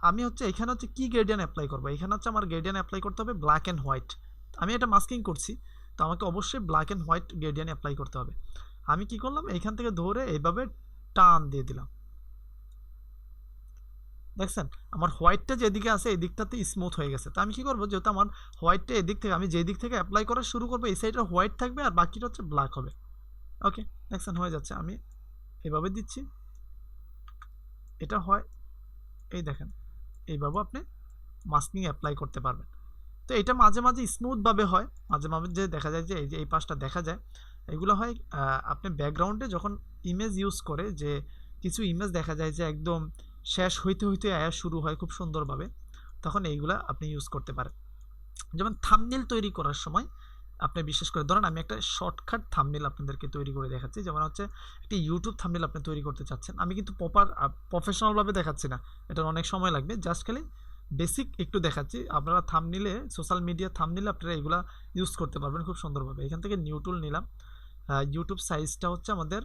আমি হচ্ছে এখানে হচ্ছে কি গ্রেডিয়ান অ্যাপ্লাই করবো, এখানে হচ্ছে আমার গ্রেডিয়ান অ্যাপ্লাই করতে হবে ব্ল্যাক অ্যান্ড হোয়াইট, আমি এটা মাস্কিং করছি, তো আমাকে অবশ্যই black and white gradient apply করতে হবে। আমি কি করলাম, এখান থেকে ধরে এইভাবে টান দিয়ে দিলাম, দেখছেন আমার হোয়াইটটা যেদিকে আছে এই দিকটাতে স্মুথ হয়ে গেছে। তো আমি কি করবো, যেহেতু আমার হোয়াইটটা এদিক থেকে, আমি যেই দিক থেকে অ্যাপ্লাই করা শুরু করবো এই সাইডটা হোয়াইট থাকবে আর বাকিটা হচ্ছে ব্ল্যাক হবে। ওকে, দেখছেন হয়ে যাচ্ছে, আমি এভাবে দিচ্ছি, এটা হয়, এই দেখেন এইভাবে আপনি মাস্কিং অ্যাপ্লাই করতে পারবেন। তো এটা মাঝে মাঝে স্মুথভাবে হয়, মাঝে মাঝে দেখা যায় যে এই যে এই পাশটা দেখা যায়, এগুলো হয় আপনি ব্যাকগ্রাউন্ডে যখন ইমেজ ইউজ করে, যে কিছু ইমেজ দেখা যায় যে একদম শেষ হইতে হইতে আয়া শুরু হয় খুব সুন্দরভাবে, তখন এইগুলা আপনি ইউজ করতে পারেন। যেমন থাম্বনেল তৈরি করার সময় আপনি বিশেষ করে ধরেন, আমি একটা শর্টকাট থাম্বনেল আপনাদেরকে তৈরি করে দেখাচ্ছি, যেমন হচ্ছে একটি ইউটিউব থাম্বনেল আপনি তৈরি করতে চাচ্ছেন, আমি কিন্তু প্রফেশনালভাবে দেখাচ্ছি না, এটার অনেক সময় লাগবে, জাস্ট খালি বেসিক একটু দেখাচ্ছি। আপনারা থাম্বনেলে, সোশ্যাল মিডিয়া থাম্বনেলে আপনারা এগুলা ইউজ করতে পারবেন খুব সুন্দরভাবে। এখান থেকে নিউ টুল নিলাম, ইউটিউব সাইজটা হচ্ছে আমাদের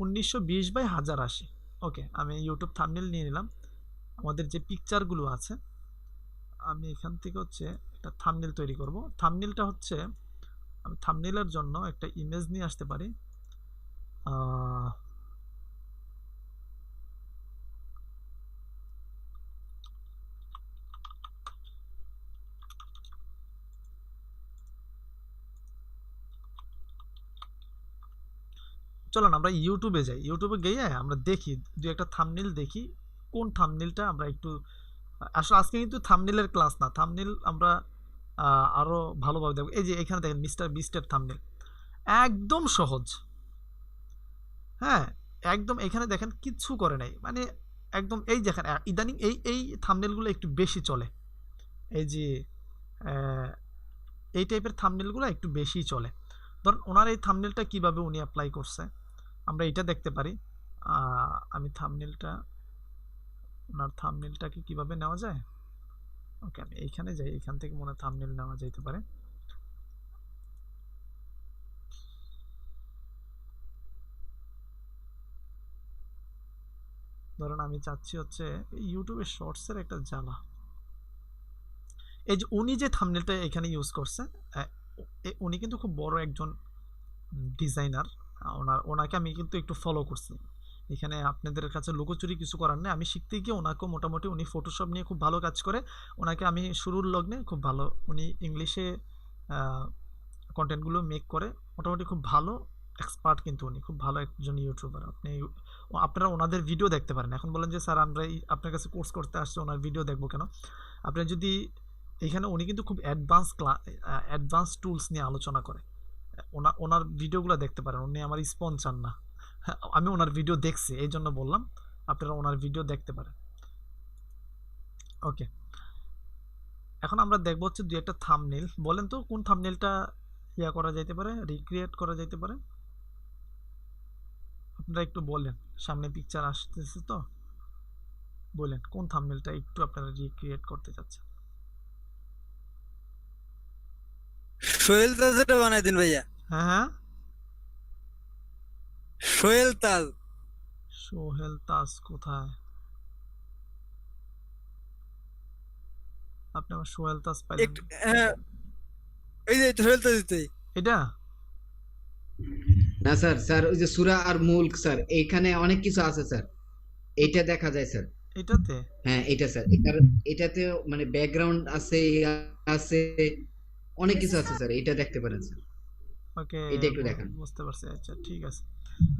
1920x1080। ওকে, আমি ইউটিউব থাম্বনেল নিয়ে নিলাম, আমাদের যে পিকচারগুলো আছে, আমি এখান থেকে হচ্ছে একটা থাম্বনেল তৈরি করব। থাম্বনেলটা হচ্ছে, আমি থাম্বনেলের জন্য একটা ইমেজ নিয়ে আসতে পারি, আহ, চলুন আমরা ইউটিউবে যাই, ইউটিউবে গিয়ে আমরা দেখি দু একটা থাম্বনেল দেখি কোন থাম্বনেলটা আমরা একটু, আসলে আজকে কিন্তু থাম্বনেলের ক্লাস না, থাম্বনেল আমরা আরো ভালোভাবে দেখব। এই যে এখানে দেখেন মিস্টার বিস্টের থাম্বনেল একদম সহজ, হ্যাঁ একদম, এখানে দেখেন কিচ্ছু করে নাই, মানে একদম এই দেখেন ইদানিং এই থাম্বনেলগুলো একটু বেশি চলে, এই যে আহ, এই টাইপের থাম্বনেলগুলো একটু বেশি চলে। ধরুন ওনার এই থাম্বনেলটা কিভাবে উনি অ্যাপ্লাই করছে আমরা এটা দেখতে পারি। আমি থাম্বনেলটা, ওনার থাম্বনেলটাকে কিভাবে নেওয়া যায়, ওকে আমি এইখানে যাই, এখান থেকে মনে হয় থাম্বনেল নেওয়া যেতে পারে। ধরুন আমি চাচ্ছি হচ্ছে ইউটিউবের শর্টসের একটা জ্বালা, এই যে উনি যে থাম্বনেলটা এখানে ইউজ করছে, উনি কিন্তু খুব বড় একজন ডিজাইনার, ওনাকে আমি কিন্তু একটু ফলো করছি। এখানে আপনাদের কাছে লুকোচুরি কিছু করার নেই, আমি শিখতে গিয়ে ওনাকেও মোটামুটি, উনি ফটোশপ নিয়ে খুব ভালো কাজ করে, ওনাকে আমি শুরুর লগ্নে খুব ভালো, উনি ইংলিশে কন্টেন্টগুলো মেক করে মোটামুটি খুব ভালো এক্সপার্ট, কিন্তু উনি খুব ভালো একজন ইউটিউবার। আপনারা ওনাদের ভিডিও দেখতে পারেন। এখন বলেন যে স্যার আমরা আপনার কাছে কোর্স করতে আসছি, ওনার ভিডিও দেখবো কেন? আপনার যদি এখানে, উনি কিন্তু খুব অ্যাডভান্স টুলস নিয়ে আলোচনা করে, ওনার ভিডিওগুলো দেখতে পারেন। উনি আমার স্পন্সর না, আমি ওনার ভিডিও দেখছি এই জন্য বললাম, আপনারা ওনার ভিডিও দেখতে পারেন। ওকে, এখন আমরা দেখবো হচ্ছে দুই একটা থাম্বনেল, বলেন তো কোন থাম্বনেলটা ইয়া করা যাইতে পারে, রিক্রিয়েট করা যাইতে পারে, আপনারা একটু বলেন, সামনে পিকচার আসতেছে তো, বলেন কোন থাম্বনেলটা একটু আপনারা রিক্রিয়েট করতে চাচ্ছেন। সোহেল তাজটা বানাই দিন ভাইয়া। হ্যাঁ হ্যাঁ, সোহেল তাজ। সোহেল তাজ কোথায়? আপনি আমার সোহেল তাজ পাইলেন? একটু হ্যাঁ, এই যে সোহেল তাজ এটা না স্যার, স্যার ওই যে সূরা আর মুলক স্যার, এইখানে অনেক কিছু আছে স্যার, এইটা দেখা যায় স্যার। এটাতে হ্যাঁ এটা স্যার, এটাতে মানে ব্যাকগ্রাউন্ড আছে, আছে অনেক কিছু আছে স্যার, এটা দেখতে পারেন স্যার, ওকে, এটা একটু দেখান। বুঝতে পারছি। আচ্ছা ঠিক আছে,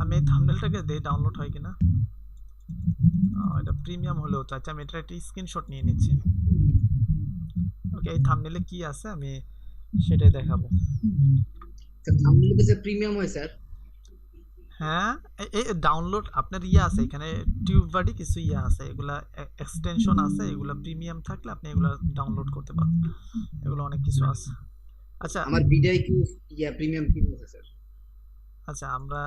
আমি এই থাম্বনেলটাকে দেই ডাউনলোড হয় কিনা। এটা প্রিমিয়াম হলেও তো, আচ্ছা আমি এটা একটা স্ক্রিনশট নিয়ে নিচ্ছি। ওকে, এই থাম্বনেলে কি আছে আমি সেটাই দেখাবো। স্যার থাম্বনেল কি স্যার প্রিমিয়াম হয় স্যার? হ্যাঁ, এই ডাউনলোড আপনার ইয়ে আছে এখানে, টিউব বাডি কিছু ইয়ে আছে, এগুলা এক্সটেনশন আছে, এগুলা প্রিমিয়াম থাকলে আপনি এগুলা ডাউনলোড করতে পারবেন, এগুলো অনেক কিছু আছে। আচ্ছা আমার ভিডিও কি ইয়া প্রিমিয়াম কি আছে স্যার? আচ্ছা আমরা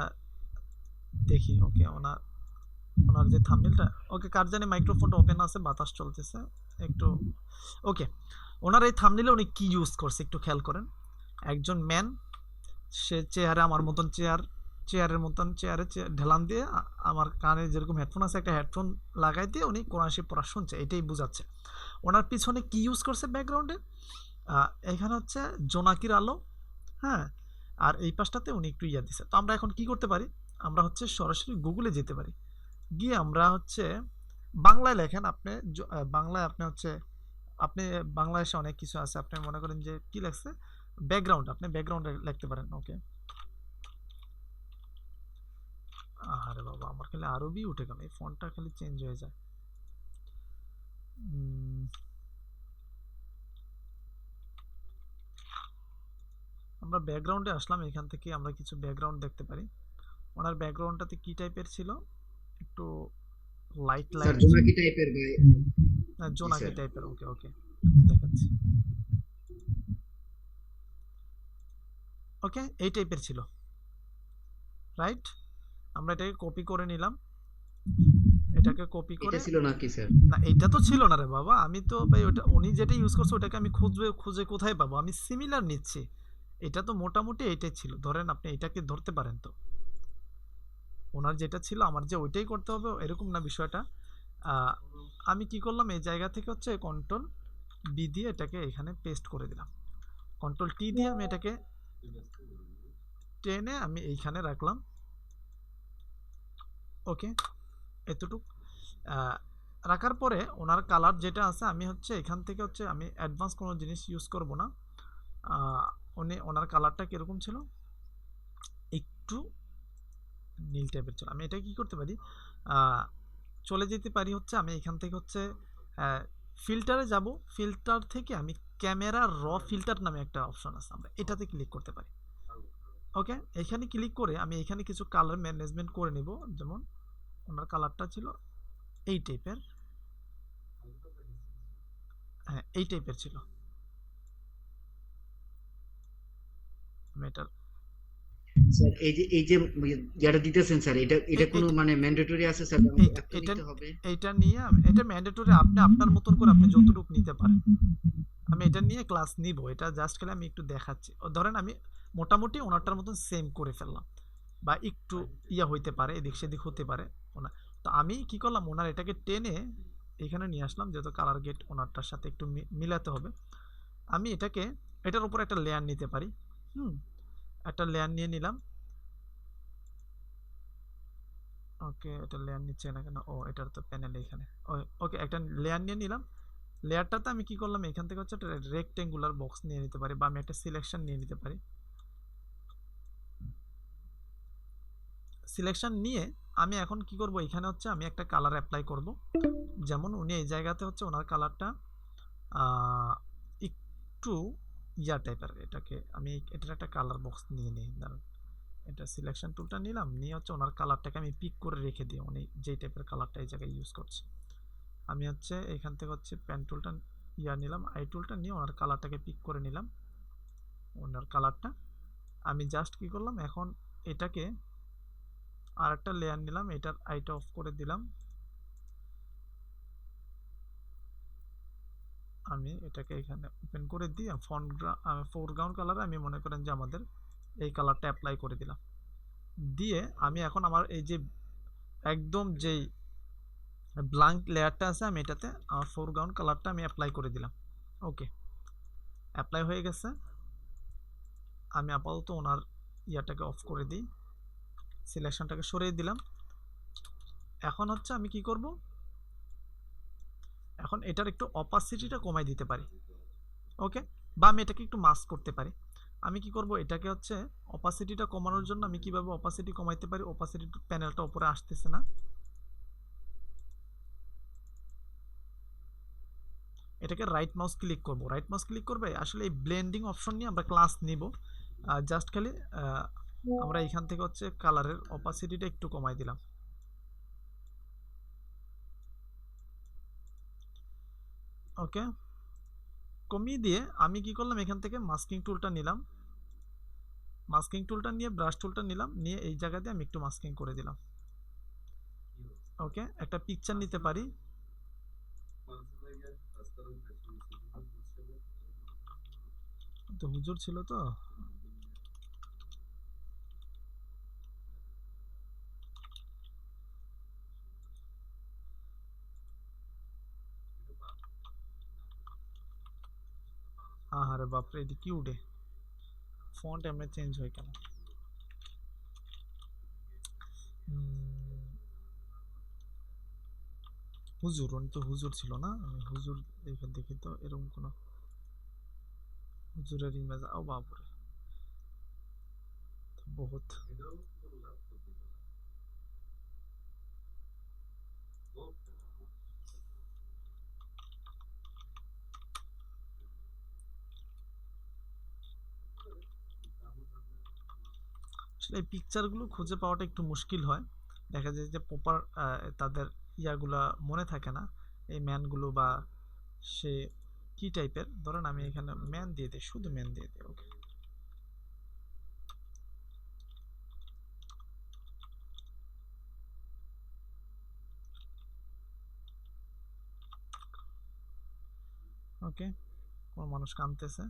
দেখি। ওকে, ওনার যে থাম্বনেলটা, ওকে কার জানি মাইক্রোফোনটা ওপেন আছে, বাতাস চলতেছে একটু। ওকে, ওনার এই থাম্বনেলে উনি কি ইউজ করছে একটু খেয়াল করেন। একজন ম্যান, সে চেয়ারে, আমার মতন চেয়ারের মতন চেয়ারে ঢেলান দিয়ে, আমার কানে যেরকম হেডফোন আছে একটা হেডফোন লাগাই দিয়ে উনি কোরআন শরীফ পড়া শুনছে, এটাই বোঝাচ্ছে। ওনার পিছনে কি ইউজ করছে ব্যাকগ্রাউন্ডে, এখানে হচ্ছে জোনাকির আলো, হ্যাঁ, আর এই পাশটাতে উনি একটু ইয়া দিছে। তো আমরা এখন কি করতে পারি, আমরা হচ্ছে সরাসরি গুগলে যেতে পারি, গিয়ে আমরা হচ্ছে বাংলায় লেখেন আপনি, বাংলায় আপনি হচ্ছে, আপনি বাংলাদেশে অনেক কিছু আছে, আপনি মনে করেন যে কি লেখছে ব্যাকগ্রাউন্ড, আপনি ব্যাকগ্রাউন্ডে লিখতে পারেন। ওকে, আরে বাবা আমার খালি আরবি উঠে গেল, এই ফন্টটা খালি চেঞ্জ হয়ে যায়। আমরা ব্যাকগ্রাউন্ডে আসলাম, এখান থেকে আমরা কিছু ব্যাকগ্রাউন্ড দেখতে পারি। ওনার ব্যাকগ্রাউন্ডটাতে কি টাইপের ছিল, একটু লাইট স্যার লাইট, জোনাকি টাইপের গায়ে। জোনাকি স্যার টাইপের। ওকে ওকে, দেখাচ্ছি। ওকে, এই টাইপের ছিল, রাইট? আমরা এটাকে কপি করে নিলাম, এটাকে কপি করে, এটা ছিল নাকি স্যার? না এটা তো ছিল না রে বাবা, আমি তো ভাই ওটা উনি যেটা ইউজ করছে ওটাকে আমি খুঁজে কোথায় পাবো, আমি সিমিলার নিচ্ছি। এটা তো মোটামুটি এইটাই ছিল, ধরেন আপনি এটাকে ধরতে পারেন। তো ওনার যেটা ছিল আমার যে ওইটাই করতে হবে এরকম না বিষয়টা। আমি কি করলাম, এই জায়গা থেকে হচ্ছে কন্ট্রোল বি দিয়ে এটাকে এখানে পেস্ট করে দিলাম, কন্ট্রোল টি দিয়ে আমি এটাকে টেনে আমি এইখানে রাখলাম। ওকে, এতটুক রাখার পরে ওনার কালার যেটা আছে, আমি হচ্ছে এখান থেকে হচ্ছে আমি অ্যাডভান্স কোনো জিনিস ইউজ করব না। ওনার কালারটা কীরকম ছিল, একটু নীল টাইপের ছিল। আমি এটা কি করতে পারি, আহ, চলে যেতে পারি হচ্ছে আমি এখান থেকে হচ্ছে ফিল্টারে যাব, ফিল্টার থেকে আমি ক্যামেরা র ফিল্টার নামে একটা অপশন আছে, আমরা এটাতে ক্লিক করতে পারি। ওকে, এখানে ক্লিক করে আমি এখানে কিছু কালার ম্যানেজমেন্ট করে নিব। যেমন ওনার কালারটা ছিল এই টাইপের, হ্যাঁ এই টাইপের ছিল। আমি এটার স্যার এই যে যেটা দিতেছেন স্যার, এটা এটা কোনো এটা মানে ম্যান্ডেটরি আছে স্যার, এইটা এত এটা নিতে হবে? এইটা নিয়ে এটা ম্যান্ডেটরি, আপনি আপনার মতন করে আপনি যতটুকু নিতে পারেন। আমি এটা নিয়ে ক্লাস নিব, এটা জাস্ট খেলে আমি একটু দেখাচ্ছি। ধরেন আমি মোটামুটি ওনারটার মতন সেম করে ফেললাম, বা একটু ইয়া হইতে পারে, এদিক সেদিক হতে পারে ওনার। তো আমি কি করলাম, ওনার এটাকে টেনে এখানে নিয়ে আসলাম, যেহেতু কালার গেট ওনারটার সাথে একটু মিলাতে হবে। আমি এটাকে এটার উপর একটা লেয়ার নিতে পারি। হুম, একটা লেয়ার নিয়ে নিলাম। ওকে, এটা লেয়ার নিচ্ছে না কেন? ও, এটার তো প্যানেল এখানে। ওকে, একটা লেয়ার নিয়ে নিলাম। লেয়ারটাতে আমি কি করলাম, এখান থেকে হচ্ছে একটা রেক্টেঙ্গুলার বক্স নিয়ে নিতে পারি, বা আমি একটা সিলেকশন নিয়ে নিতে পারি। সিলেকশন নিয়ে আমি এখন কি করব, এখানে হচ্ছে আমি একটা কালার অ্যাপ্লাই করব। যেমন উনি এই জায়গাতে হচ্ছে ওনার কালারটা একটু ইয়া টাইপের, এটাকে আমি এটার একটা কালার বক্স নিয়ে নিই। দাঁড়ান, এটা সিলেকশন টুলটা নিলাম, নিয়ে হচ্ছে ওনার কালারটাকে আমি পিক করে রেখে দিই, উনি যেই টাইপের কালারটা এই জায়গায় ইউজ করছে। আমি হচ্ছে এখান থেকে হচ্ছে পেন টুলটা ইয়া নিলাম, আই টুলটা নিয়ে ওনার কালারটাকে পিক করে নিলাম। ওনার কালারটা আমি জাস্ট কি করলাম, এখন এটাকে আর একটা লেয়ার নিলাম, এটার আইটা অফ করে দিলাম। আমি এটাকে এখানে ওপেন করে দিয়ে ফোরগ্রাউন্ড কালারে আমি মনে করেন যে আমাদের এই কালারটা অ্যাপ্লাই করে দিলাম। দিয়ে আমি এখন আমার এই যে একদম যেই ব্ল্যাঙ্ক লেয়ারটা আছে, আমি এটাতে আমার ফোরগ্রাউন্ড কালারটা আমি অ্যাপ্লাই করে দিলাম। ওকে, অ্যাপ্লাই হয়ে গেছে। আমি আপাতত ওনার ইয়াটাকে অফ করে দিই, সিলেকশনটাকে সরিয়ে দিলাম। এখন হচ্ছে আমি কি করব, এখন এটার একটু অপাসিটিটা কমাই দিতে পারি। ওকে, বা আমি এটাকে একটু মাস্ক করতে পারি। আমি কি করব, এটাকে হচ্ছে অপাসিটিটা কমানোর জন্য আমি কিভাবে অপাসিটি কমাইতে পারি, অপাসিটি প্যানেলটা উপরে আসতেছে না, এটাকে রাইট মাউস ক্লিক করব। রাইট মাউস ক্লিক করবে, আসলে এই ব্লেন্ডিং অপশন নিয়ে আমরা ক্লাস নিব। জাস্ট খালি আমরা এখান থেকে হচ্ছে কালারের অপাসিটিটা একটু কমাই দিলাম। ওকে, কমিয়ে দিয়ে আমি কি করলাম, এখান থেকে মাস্কিং টুলটা নিলাম। মাস্কিং টুলটা নিয়ে ব্রাশ টুলটা নিলাম, নিয়ে এই জায়গাতে আমি একটু মাস্কিং করে দিলাম। ওকে, একটা পিকচার নিতে পারি। তো হুজুর ছিল তো, আরে বাপরে, এটি কি উঠে ফন্ট এমনি চেঞ্জ হয় কেন? হুজুর, উনি তো হুজুর ছিল না, আমি হুজুর দেখে দেখি তো এরকম কোনো হুজুরের ইমেজ। ও বাপরে, বহুত। আসলে এই পিকচারগুলো খুঁজে পাওয়াটা একটু মুশকিল হয়, দেখা যায় যে প্রপার তাদের ইয়াগুলা মনে থাকে না, এই ম্যানগুলো বা সে কি টাইপের। ধরেন আমি এখানে ম্যান দিয়ে দিই, শুধু ম্যান দিয়ে দিই। ওকে, ওকে, কোনো মানুষ কাঁদতেছে।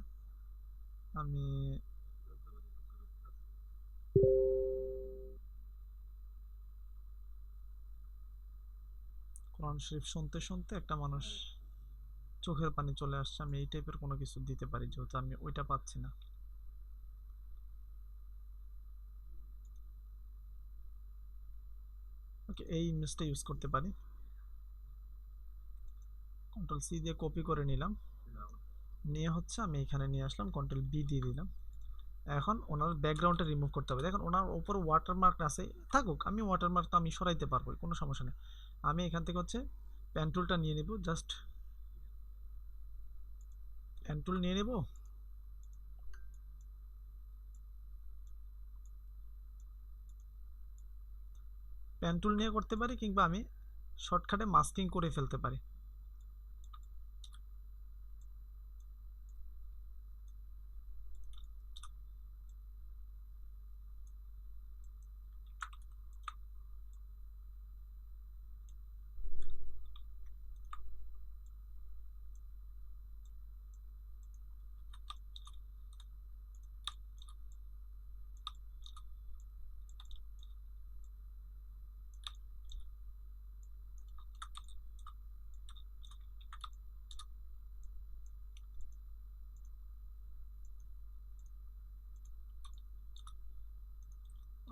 আমি কোরআন শরীফ শুনতে শুনতে একটা মানুষ চোখের পানি চলে আসছে, আমি এই টাইপের কোনো কিছু দিতে পারি, যেহেতু আমি ওইটা পাচ্ছি না। ওকে, এই ইমেজটা ইউজ করতে পারি। কন্ট্রোল সি দিয়ে কপি করে নিলাম, নিয়ে হচ্ছে আমি এখানে নিয়ে আসলাম, কন্ট্রোল বি দিয়ে দিলাম। এখন ওনার ব্যাকগ্রাউন্ডটা রিমুভ করতে হবে। দেখেন ওনার উপর ওয়াটারমার্ক আছে, থাকুক, আমি ওয়াটারমার্কটা আমি সরাইতে পারবো, কোনো সমস্যা নেই। আমি এখান থেকে হচ্ছে পেন টুলটা নিয়ে নেব, জাস্ট পেন টুল নিয়ে নেব। পেন টুল নিয়ে করতে পারি, কিংবা আমি শর্টকাটে মাস্কিং করে ফেলতে পারি।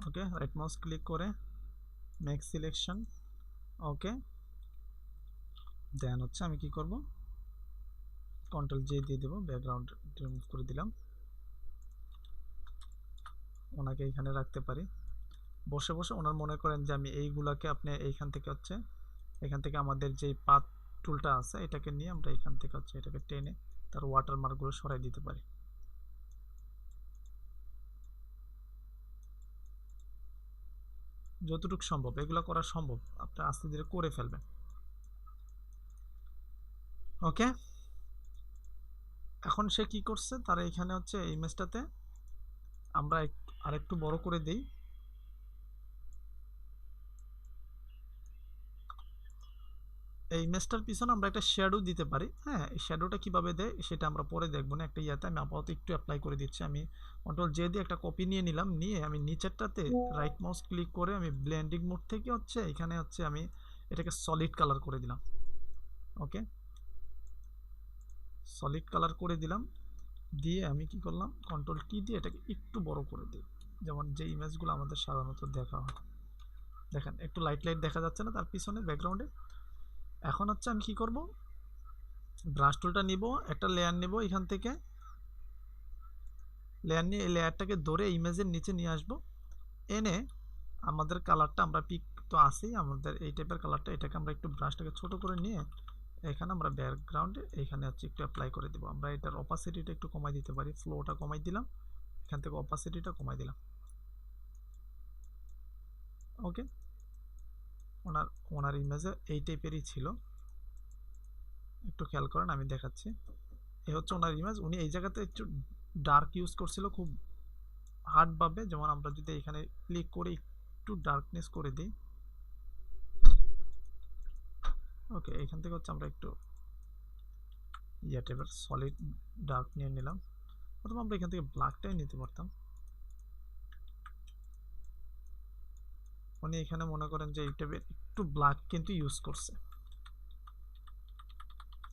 ওকে, রাইট মাউস ক্লিক করে মেক সিলেকশন। ওকে, দেন হচ্ছে আমি কি করব, কন্ট্রোল জে দিয়ে দেবো, ব্যাকগ্রাউন্ড রিমুভ করে দিলাম। ওনাকে এখানে রাখতে পারি বসে বসে। ওনার মনে করেন যে আমি এইগুলাকে আপনি এইখান থেকে হচ্ছে, এখান থেকে আমাদের যে পাথ টুলটা আছে এটাকে নিয়ে আমরা এখান থেকে হচ্ছে এটাকে টেনে তার ওয়াটারমার্কগুলো সরাই দিতে পারি। যতটুকু সম্ভব এগুলো করা সম্ভব, আপনি আস্তে ধীরে করে ফেলবেন। ওকে, এখন সে কি করছে, তারা এখানে হচ্ছে এই ইমেজটাতে আমরা আরেকটু বড় করে দেই। এই ইমেজটার পিছনে আমরা একটা শ্যাডো দিতে পারি। হ্যাঁ, এই শ্যাডোটা কিভাবে দেয় সেটা আমরা পরে দেখবো না, একটা ইয়াতে আমি আপাতত একটু অ্যাপ্লাই করে দিচ্ছি। আমি কন্ট্রোল জে দিয়ে একটা কপি নিয়ে নিলাম, নিয়ে আমি নিচেরটাতে রাইট মাউস ক্লিক করে আমি ব্লেন্ডিং মোড থেকে হচ্ছে এখানে হচ্ছে আমি এটাকে সলিড কালার করে দিলাম। ওকে, সলিড কালার করে দিলাম, দিয়ে আমি কি করলাম, কন্ট্রোল টি দিয়ে এটাকে একটু বড় করে দিই, যেমন যে ইমেজগুলো আমাদের সাধারণত দেখা হয়। দেখেন একটু লাইট লাইট দেখা যাচ্ছে না তার পিছনে ব্যাকগ্রাউন্ডে। এখন হচ্ছে আমি কি করব, ব্রাশ টুলটা নিব, একটা লেয়ার নেব এখান থেকে, লেয়ার নিয়ে এই লেয়ারটাকে ধরে ইমেজের নিচে নিয়ে আসব, এনে আমাদের কালারটা আমরা পিক তো আসেই আমাদের এই টাইপের কালারটা, এটাকে আমরা একটু ব্রাশটাকে ছোট করে নিয়ে এখানে আমরা ব্যাকগ্রাউন্ডে এখানে হচ্ছে একটু অ্যাপ্লাই করে দেবো। আমরা এটার অপাসিটিটা একটু কমাই দিতে পারি, ফ্লোটা কমাই দিলাম, এখান থেকে অপাসিটিটা কমাই দিলাম। ওকে, ওনার ওনার ইমেজে এই টাইপেরই ছিল, একটু খেয়াল করেন আমি দেখাচ্ছি। এই হচ্ছে ওনার ইমেজ, উনি এই জায়গাতে একটু ডার্ক ইউজ করছিল খুব হার্ডভাবে। যেমন আমরা যদি এখানে ক্লিক করে একটু ডার্কনেস করে দিই, ওকে, এখান থেকে হচ্ছে আমরা একটু ইয়া টাইপের সলিড ডার্ক নিয়ে নিলাম, অথবা আমরা এখান থেকে ব্ল্যাকটাই নিতে পারতাম। উনি এখানে মনে করেন যে এই টাইপের একটু ব্ল্যাক কিন্তু ইউজ করছে,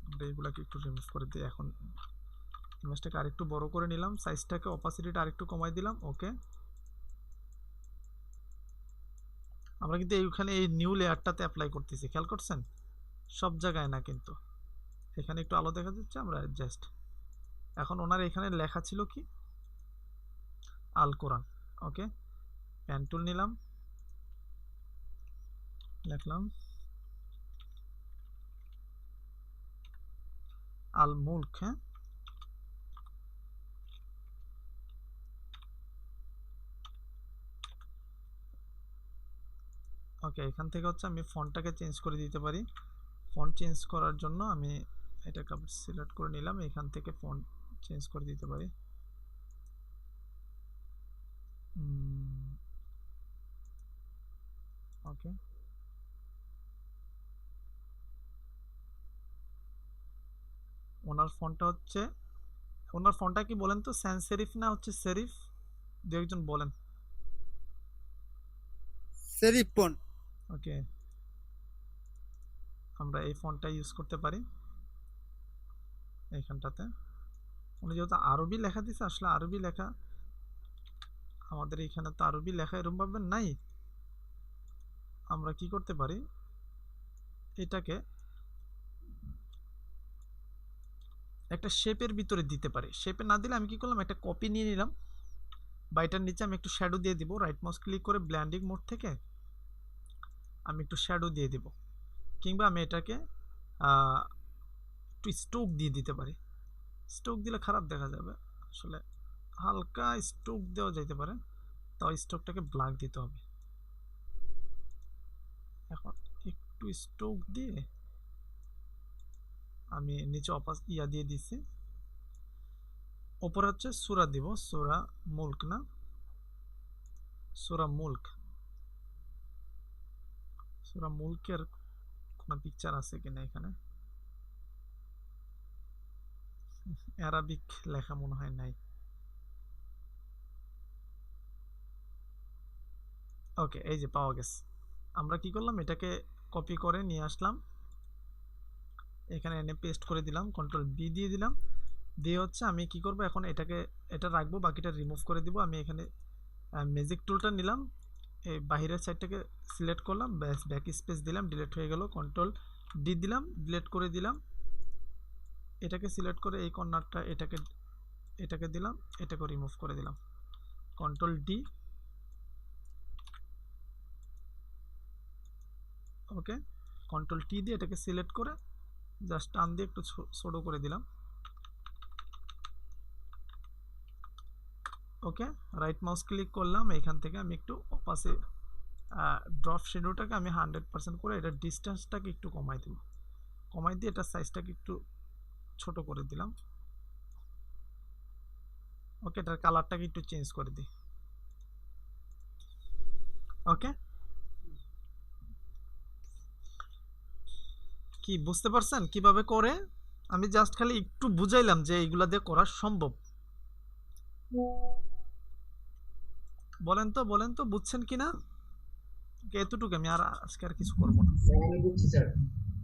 আমরা এইগুলাকে একটু রিমুভ করে দিই। এখন ইমেজটাকে আরেকটু বড় করে নিলাম, সাইজটাকে অপাসিটিটা আরেকটু কমাই দিলাম। ওকে, আমরা কিন্তু এইখানে এই নিউ লেয়ারটাতে অ্যাপ্লাই করতেছি, খেয়াল করছেন, সব জায়গায় না কিন্তু, এখানে একটু আলো দেখা যাচ্ছে, আমরা জাস্ট এখন ওনার এখানে লেখা ছিল কি আল কোরআন। ওকে, পেন টুল নিলাম, লিখলাম আল মুলক। হ্যাঁ, ওকে, এখান থেকে হচ্ছে আমি ফন্টটাকে চেঞ্জ করে দিতে পারি। ফন্ট চেঞ্জ করার জন্য আমি এটাকে সিলেক্ট করে নিলাম, এখান থেকে ফন্ট চেঞ্জ করে দিতে পারি। ওকে, ওনার ফন্টটা হচ্ছে, ওনার ফন্টটা কি বলেন তো, স্যান্স সেরিফ না হচ্ছে সেরিফ, দু একজন বলেন। Serif phone. ওকে, আমরা এই ফন্টটা ইউজ করতে পারি এইখানটাতে। উনি যেহেতু আরবি লেখা দিছে, আসলে আরবি লেখা আমাদের এইখানে তো আরবি লেখা এরকম ভাবে নাই। আমরা কি করতে পারি, এটাকে একটা শেপের ভিতরে দিতে পারি। শেপে না দিলে আমি কি করলাম, একটা কপি নিয়ে নিলাম, বা এটার নিচে আমি একটু শ্যাডো দিয়ে দিব, রাইট মাউস ক্লিক করে ব্ল্যান্ডিং মোড থেকে আমি একটু শ্যাডো দিয়ে দিব, কিংবা আমি এটাকে একটু স্ট্রোক দিয়ে দিতে পারি। স্ট্রোক দিলে খারাপ দেখা যাবে, আসলে হালকা স্ট্রোক দেওয়া যেতে পারে, তাও স্ট্রোকটাকে ব্ল্যাক দিতে হবে। এখন একটু স্ট্রোক দিয়ে আমি নিচে ইয়া দিয়ে দিচ্ছি, ওপরে হচ্ছে সূরা দিব, সূরা মুলক না, সূরা মুলক। সূরা মুলকের কোনো পিকচার আছে কিনা এখানে? অ্যারাবিক লেখা মনে হয় নাই। ওকে, এই যে পাওয়া গেছে। আমরা কি করলাম, এটাকে কপি করে নিয়ে আসলাম, এখানে এনে পেস্ট করে দিলাম, কন্ট্রোল বি দিয়ে দিলাম, দিয়ে হচ্ছে আমি কি করব, এখন এটা রাখবো, বাকিটা রিমুভ করে দিব। আমি এখানে ম্যাজিক টুলটা নিলাম, এই বাহিরের সাইডটাকে সিলেক্ট করলাম, ব্যাক স্পেস দিলাম, ডিলিট হয়ে গেল, কন্ট্রোল ডি দিলাম, ডিলিট করে দিলাম। এটাকে সিলেক্ট করে এই কর্নারটা এটাকে দিলাম, এটাকে রিমুভ করে দিলাম, কন্ট্রোল ডি। ওকে, কন্ট্রোল টি দিয়ে এটাকে সিলেক্ট করে জাস্ট টান দিয়ে একটু ছোট করে দিলাম। ওকে, রাইট মাউস ক্লিক করলাম, এখান থেকে আমি একটু অপাসে ড্রপ শ্যাডোটাকে আমি 100% করে এটা ডিস্টেন্সটাকে একটু কমাই দেব, কমাই দিয়ে এটা সাইজটাকে একটু ছোট করে দিলাম। ওকে, এটার কালারটাকে একটু চেঞ্জ করে দিই। ওকে, কি বুঝতে পারছেন কিভাবে করে? আমি জাস্ট খালি একটু বুঝাইলাম যে এইগুলা দিয়ে করা সম্ভব। বলেন তো বুঝছেন কিনা? এতটুকু, আমি আর আজকে আর কিছু করব না। স্যার আমি বুঝছি স্যার,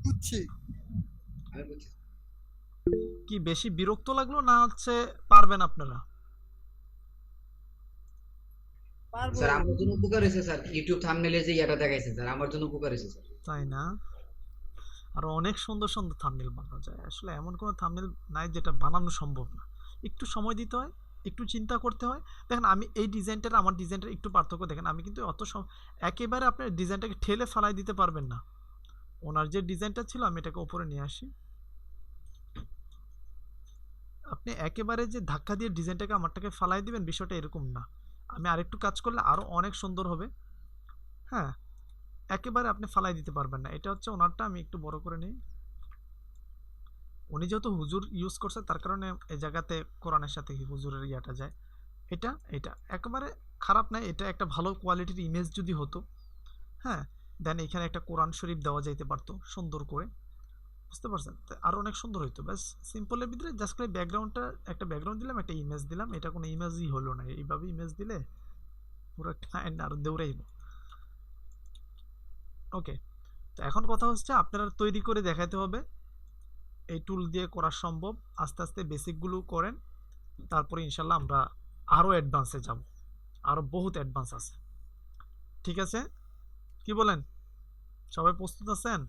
বুঝছি। আমি বুঝছি। কি বেশি বিরক্ত লাগলো না হচ্ছে পারবেন আপনারা? পারবো। স্যার আমার জন্য উপকার হয়েছে স্যার, ইউটিউব থাম্বনেলে যে ইয়াটা দেখাইছে স্যার, আমার জন্য উপকার হয়েছে স্যার। তাই না? আর অনেক সুন্দর সুন্দর থাম্বনেল বানানো যায়, আসলে এমন কোনো থাম্বনেল নাই যেটা বানানো সম্ভব না। একটু সময় দিতে হয়, একটু চিন্তা করতে হয়। দেখেন আমি এই ডিজাইনটার আমার ডিজাইনটার একটু পার্থক্য দেখেন, আমি কিন্তু একেবারে আপনার ডিজাইনটাকে ঠেলে ফালাই দিতে পারবেন না। ওনার যে ডিজাইনটা ছিল আমি এটাকে উপরে নিয়ে আসি, আপনি একেবারে যে ধাক্কা দিয়ে ডিজাইনটাকে আমারটাকে ফালাই দিবেন বিষয়টা এরকম না। আমি আরেকটু কাজ করলে আরো অনেক সুন্দর হবে। হ্যাঁ, একেবারে আপনি ফালাই দিতে পারবেন না। এটা হচ্ছে ওনারটা, আমি একটু বড় করে নিই। উনি যেহেতু হুজুর ইউজ করছে তার কারণে এই জায়গাতে কোরআনের সাথে হুজুরের ইয়াটা যায়। এটা একেবারে খারাপ নাই, এটা একটা ভালো কোয়ালিটির ইমেজ যদি হতো, হ্যাঁ, দেন এখানে একটা কোরআন শরীফ দেওয়া যাইতে পারতো সুন্দর করে, বুঝতে পারছেন? আরো অনেক সুন্দর হইতো। ব্যাস সিম্পলের ভিতরে জাস্ট করে ব্যাকগ্রাউন্ডটা, একটা ব্যাকগ্রাউন্ড দিলাম, একটা ইমেজ দিলাম। এটা কোনো ইমেজই হলো না, এইভাবে ইমেজ দিলে পুরো ক্লায়েন্ট আরো দৌড়াইব। ওকে, তো এখন কথা হচ্ছে আপনারা তৈরি করে দেখাতে হবে, এই টুল দিয়ে করা সম্ভব। আস্তে আস্তে বেসিকগুলো করেন, তারপরে ইনশাল্লাহ আমরা আরো অ্যাডভান্সে যাব, আরো বহুত অ্যাডভান্স আছে। ঠিক আছে, কি বলেন? সবাই প্রস্তুত আছেন?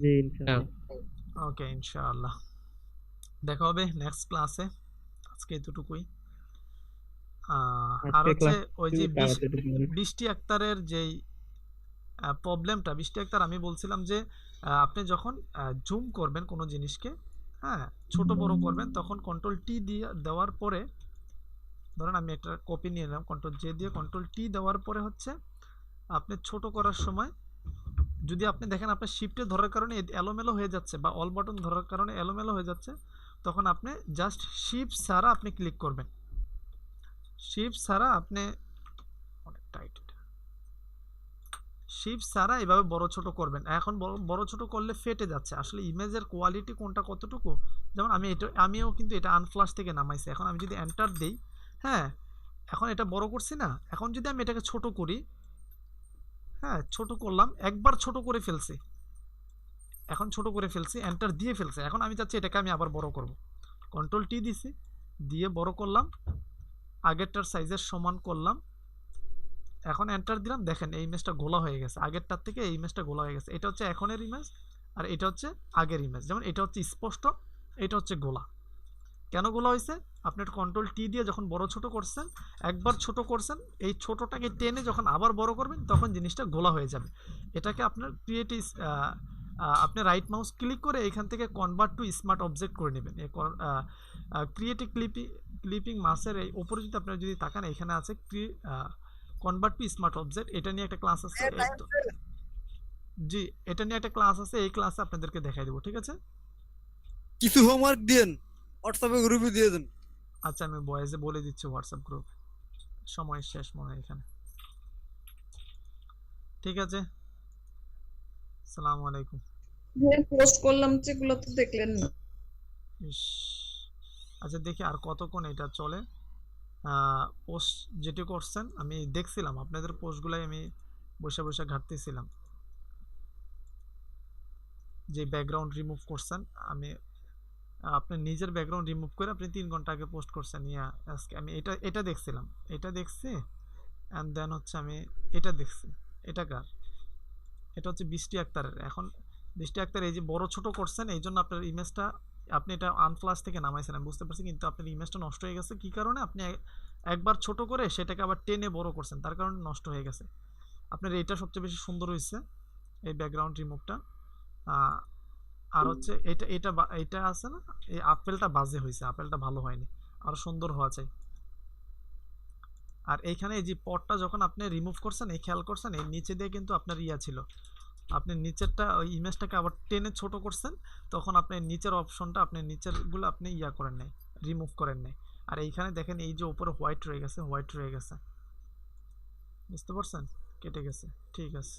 জি ইনশাআল্লাহ। ওকে, ইনশাআল্লাহ দেখা হবে নেক্সট ক্লাসে। আজকে এতটুকুই। আর আজকে হচ্ছে ক্লাস ওই যে তাড়াতাড়ি বলেন। বৃষ্টি আক্তারের যেই প্রবলেমটা, বৃষ্টি আক্তার আমি বলছিলাম যে আপনি যখন জুম করবেন কোনো জিনিসকে, হ্যাঁ, ছোট বড় করবেন, তখন কন্ট্রোল টি দিয়ে দেওয়ার পরে, ধরেন আমি একটা কপি নিয়ে নিলাম, কন্ট্রোল জে দিয়ে কন্ট্রোল টি দেওয়ার পরে হচ্ছে আপনি ছোট করার সময় যদি আপনি দেখেন আপনার শিফটে ধরার কারণে এলোমেলো হয়ে যাচ্ছে বা অল বাটন ধরার কারণে এলোমেলো হয়ে যাচ্ছে, তখন আপনি জাস্ট শিফট ছাড়া আপনি ক্লিক করবেন। শিফট ছাড়া আপনি, অনেক টাইট, শিফট ছাড়া এভাবে বড় ছোট করবেন। এখন বড় ছোট করলে ফেটে যাচ্ছে, আসলে ইমেজের কোয়ালিটি কোনটা কতটুকু। যেমন আমিও কিন্তু এটা আনফ্লাশ থেকে নামাইছি। এখন আমি যদি এন্টার দেই, হ্যাঁ, এখন এটা বড় করছি না, এখন যদি আমি এটাকে ছোট করি, হ্যাঁ, ছোট করলাম, একবার ছোট করে ফেলছি, এখন ছোট করে ফেলছি, এন্টার দিয়ে ফেলছি। এখন আমি চাচ্ছি এটাকে আমি আবার বড় করব, কন্ট্রোল টি দিছি, দিয়ে বড় করলাম, আগেরটার সাইজের সমান করলাম, এখন এন্টার দিলাম। দেখেন এই ইমেজটা গোলা হয়ে গেছে, আগেরটার থেকে এই ইমেজটা গোলা হয়ে গেছে। এটা হচ্ছে এখনের ইমেজ আর এটা হচ্ছে আগের ইমেজ। যেমন এটা হচ্ছে স্পষ্ট, এটা হচ্ছে গোলা। কেন গোলা হয়েছে? আপনি কন্ট্রোল টি দিয়ে যখন বড় ছোট করছেন, একবার ছোট করছেন, এই ছোটটাকে টেনে যখন আবার বড় করবেন তখন জিনিসটা গোলা হয়ে যাবে। এটাকে আপনার আপনি রাইট মাউস ক্লিক করে এখান থেকে কনভার্ট টু স্মার্ট অবজেক্ট করে নেবেন। ক্রিয়েটিভ ক্লিপিং মাসের এই উপরে যদি আপনারা যদি তাকান, এখানে আছে কনভার্ট টু স্মার্ট অবজেক্ট, এটা নিয়ে একটা ক্লাস আছে। জি, এটা নিয়ে একটা ক্লাস আছে, এই ক্লাসে আপনাদেরকে দেখাই দেবো, ঠিক আছে? কিছু হোমওয়ার্ক দিয়েন, হোয়াটসঅ্যাপে গ্রুপে দিয়ে দেন। আচ্ছা, আমি ভয়েসে বলে দিচ্ছি হোয়াটসঅ্যাপ গ্রুপ, সময় শেষ মনে হয় এখানে। ঠিক আছে, আসসালামু আলাইকুম। পোস্ট করলাম যেগুলো তো দেখলেন না। ইস, আচ্ছা দেখি আর কতক্ষণ এটা চলে। পোস্ট যেটি করছেন আমি দেখছিলাম, আপনাদের পোস্টগুলাই আমি বসে বসে ঘাটতেছিলাম। যে ব্যাকগ্রাউন্ড রিমুভ করছেন, আমি আপনি নিজের ব্যাকগ্রাউন্ড রিমুভ করে আপনি 3 ঘন্টা আগে পোস্ট করছেন। আজকে আমি এটা দেখছিলাম, এটা দেখছি। অ্যান্ড দেন হচ্ছে আমি এটা দেখছি। এটা কার? এটা হচ্ছে বৃষ্টি আক্তারের। এখন বৃষ্টি আক্তার এই যে বড় ছোট করছেন, এই জন্য আপনার ইমেজটা, আপনি এটা আনফ্লাশ থেকে নামাইছেন আমি বুঝতে পারছি, কিন্তু আপনার ইমেজটা নষ্ট হয়ে গেছে। কি কারণে? আপনি একবার ছোট করে সেটাকে আবার টেনে বড় করছেন, তার কারণে নষ্ট হয়ে গেছে। আপনার এইটা সবচেয়ে বেশি সুন্দর হয়েছে, এই ব্যাকগ্রাউন্ড রিমুভটা। আর হচ্ছে এটা আছে না, এই আপেলটা বাজে হয়েছে, আপেলটা ভালো হয়নি, আরো সুন্দর হওয়া চাই। আর এইখানে এই যে পটটা যখন আপনি রিমুভ করছেন, এই খেয়াল করছেন এই নিচে দিয়ে কিন্তু আপনার ছিল, আপনি নিচেরটা ওই ইমেজটাকে আবার টেনে ছোট করছেন, তখন আপনি নিচের অপশনটা, আপনি নিচেরগুলো আপনি করেন নাই, রিমুভ করেন নাই। আর এইখানে দেখেন এই যে উপরে হোয়াইট রয়ে গেছে, বুঝতে পারছেন? কেটে গেছে। ঠিক আছে।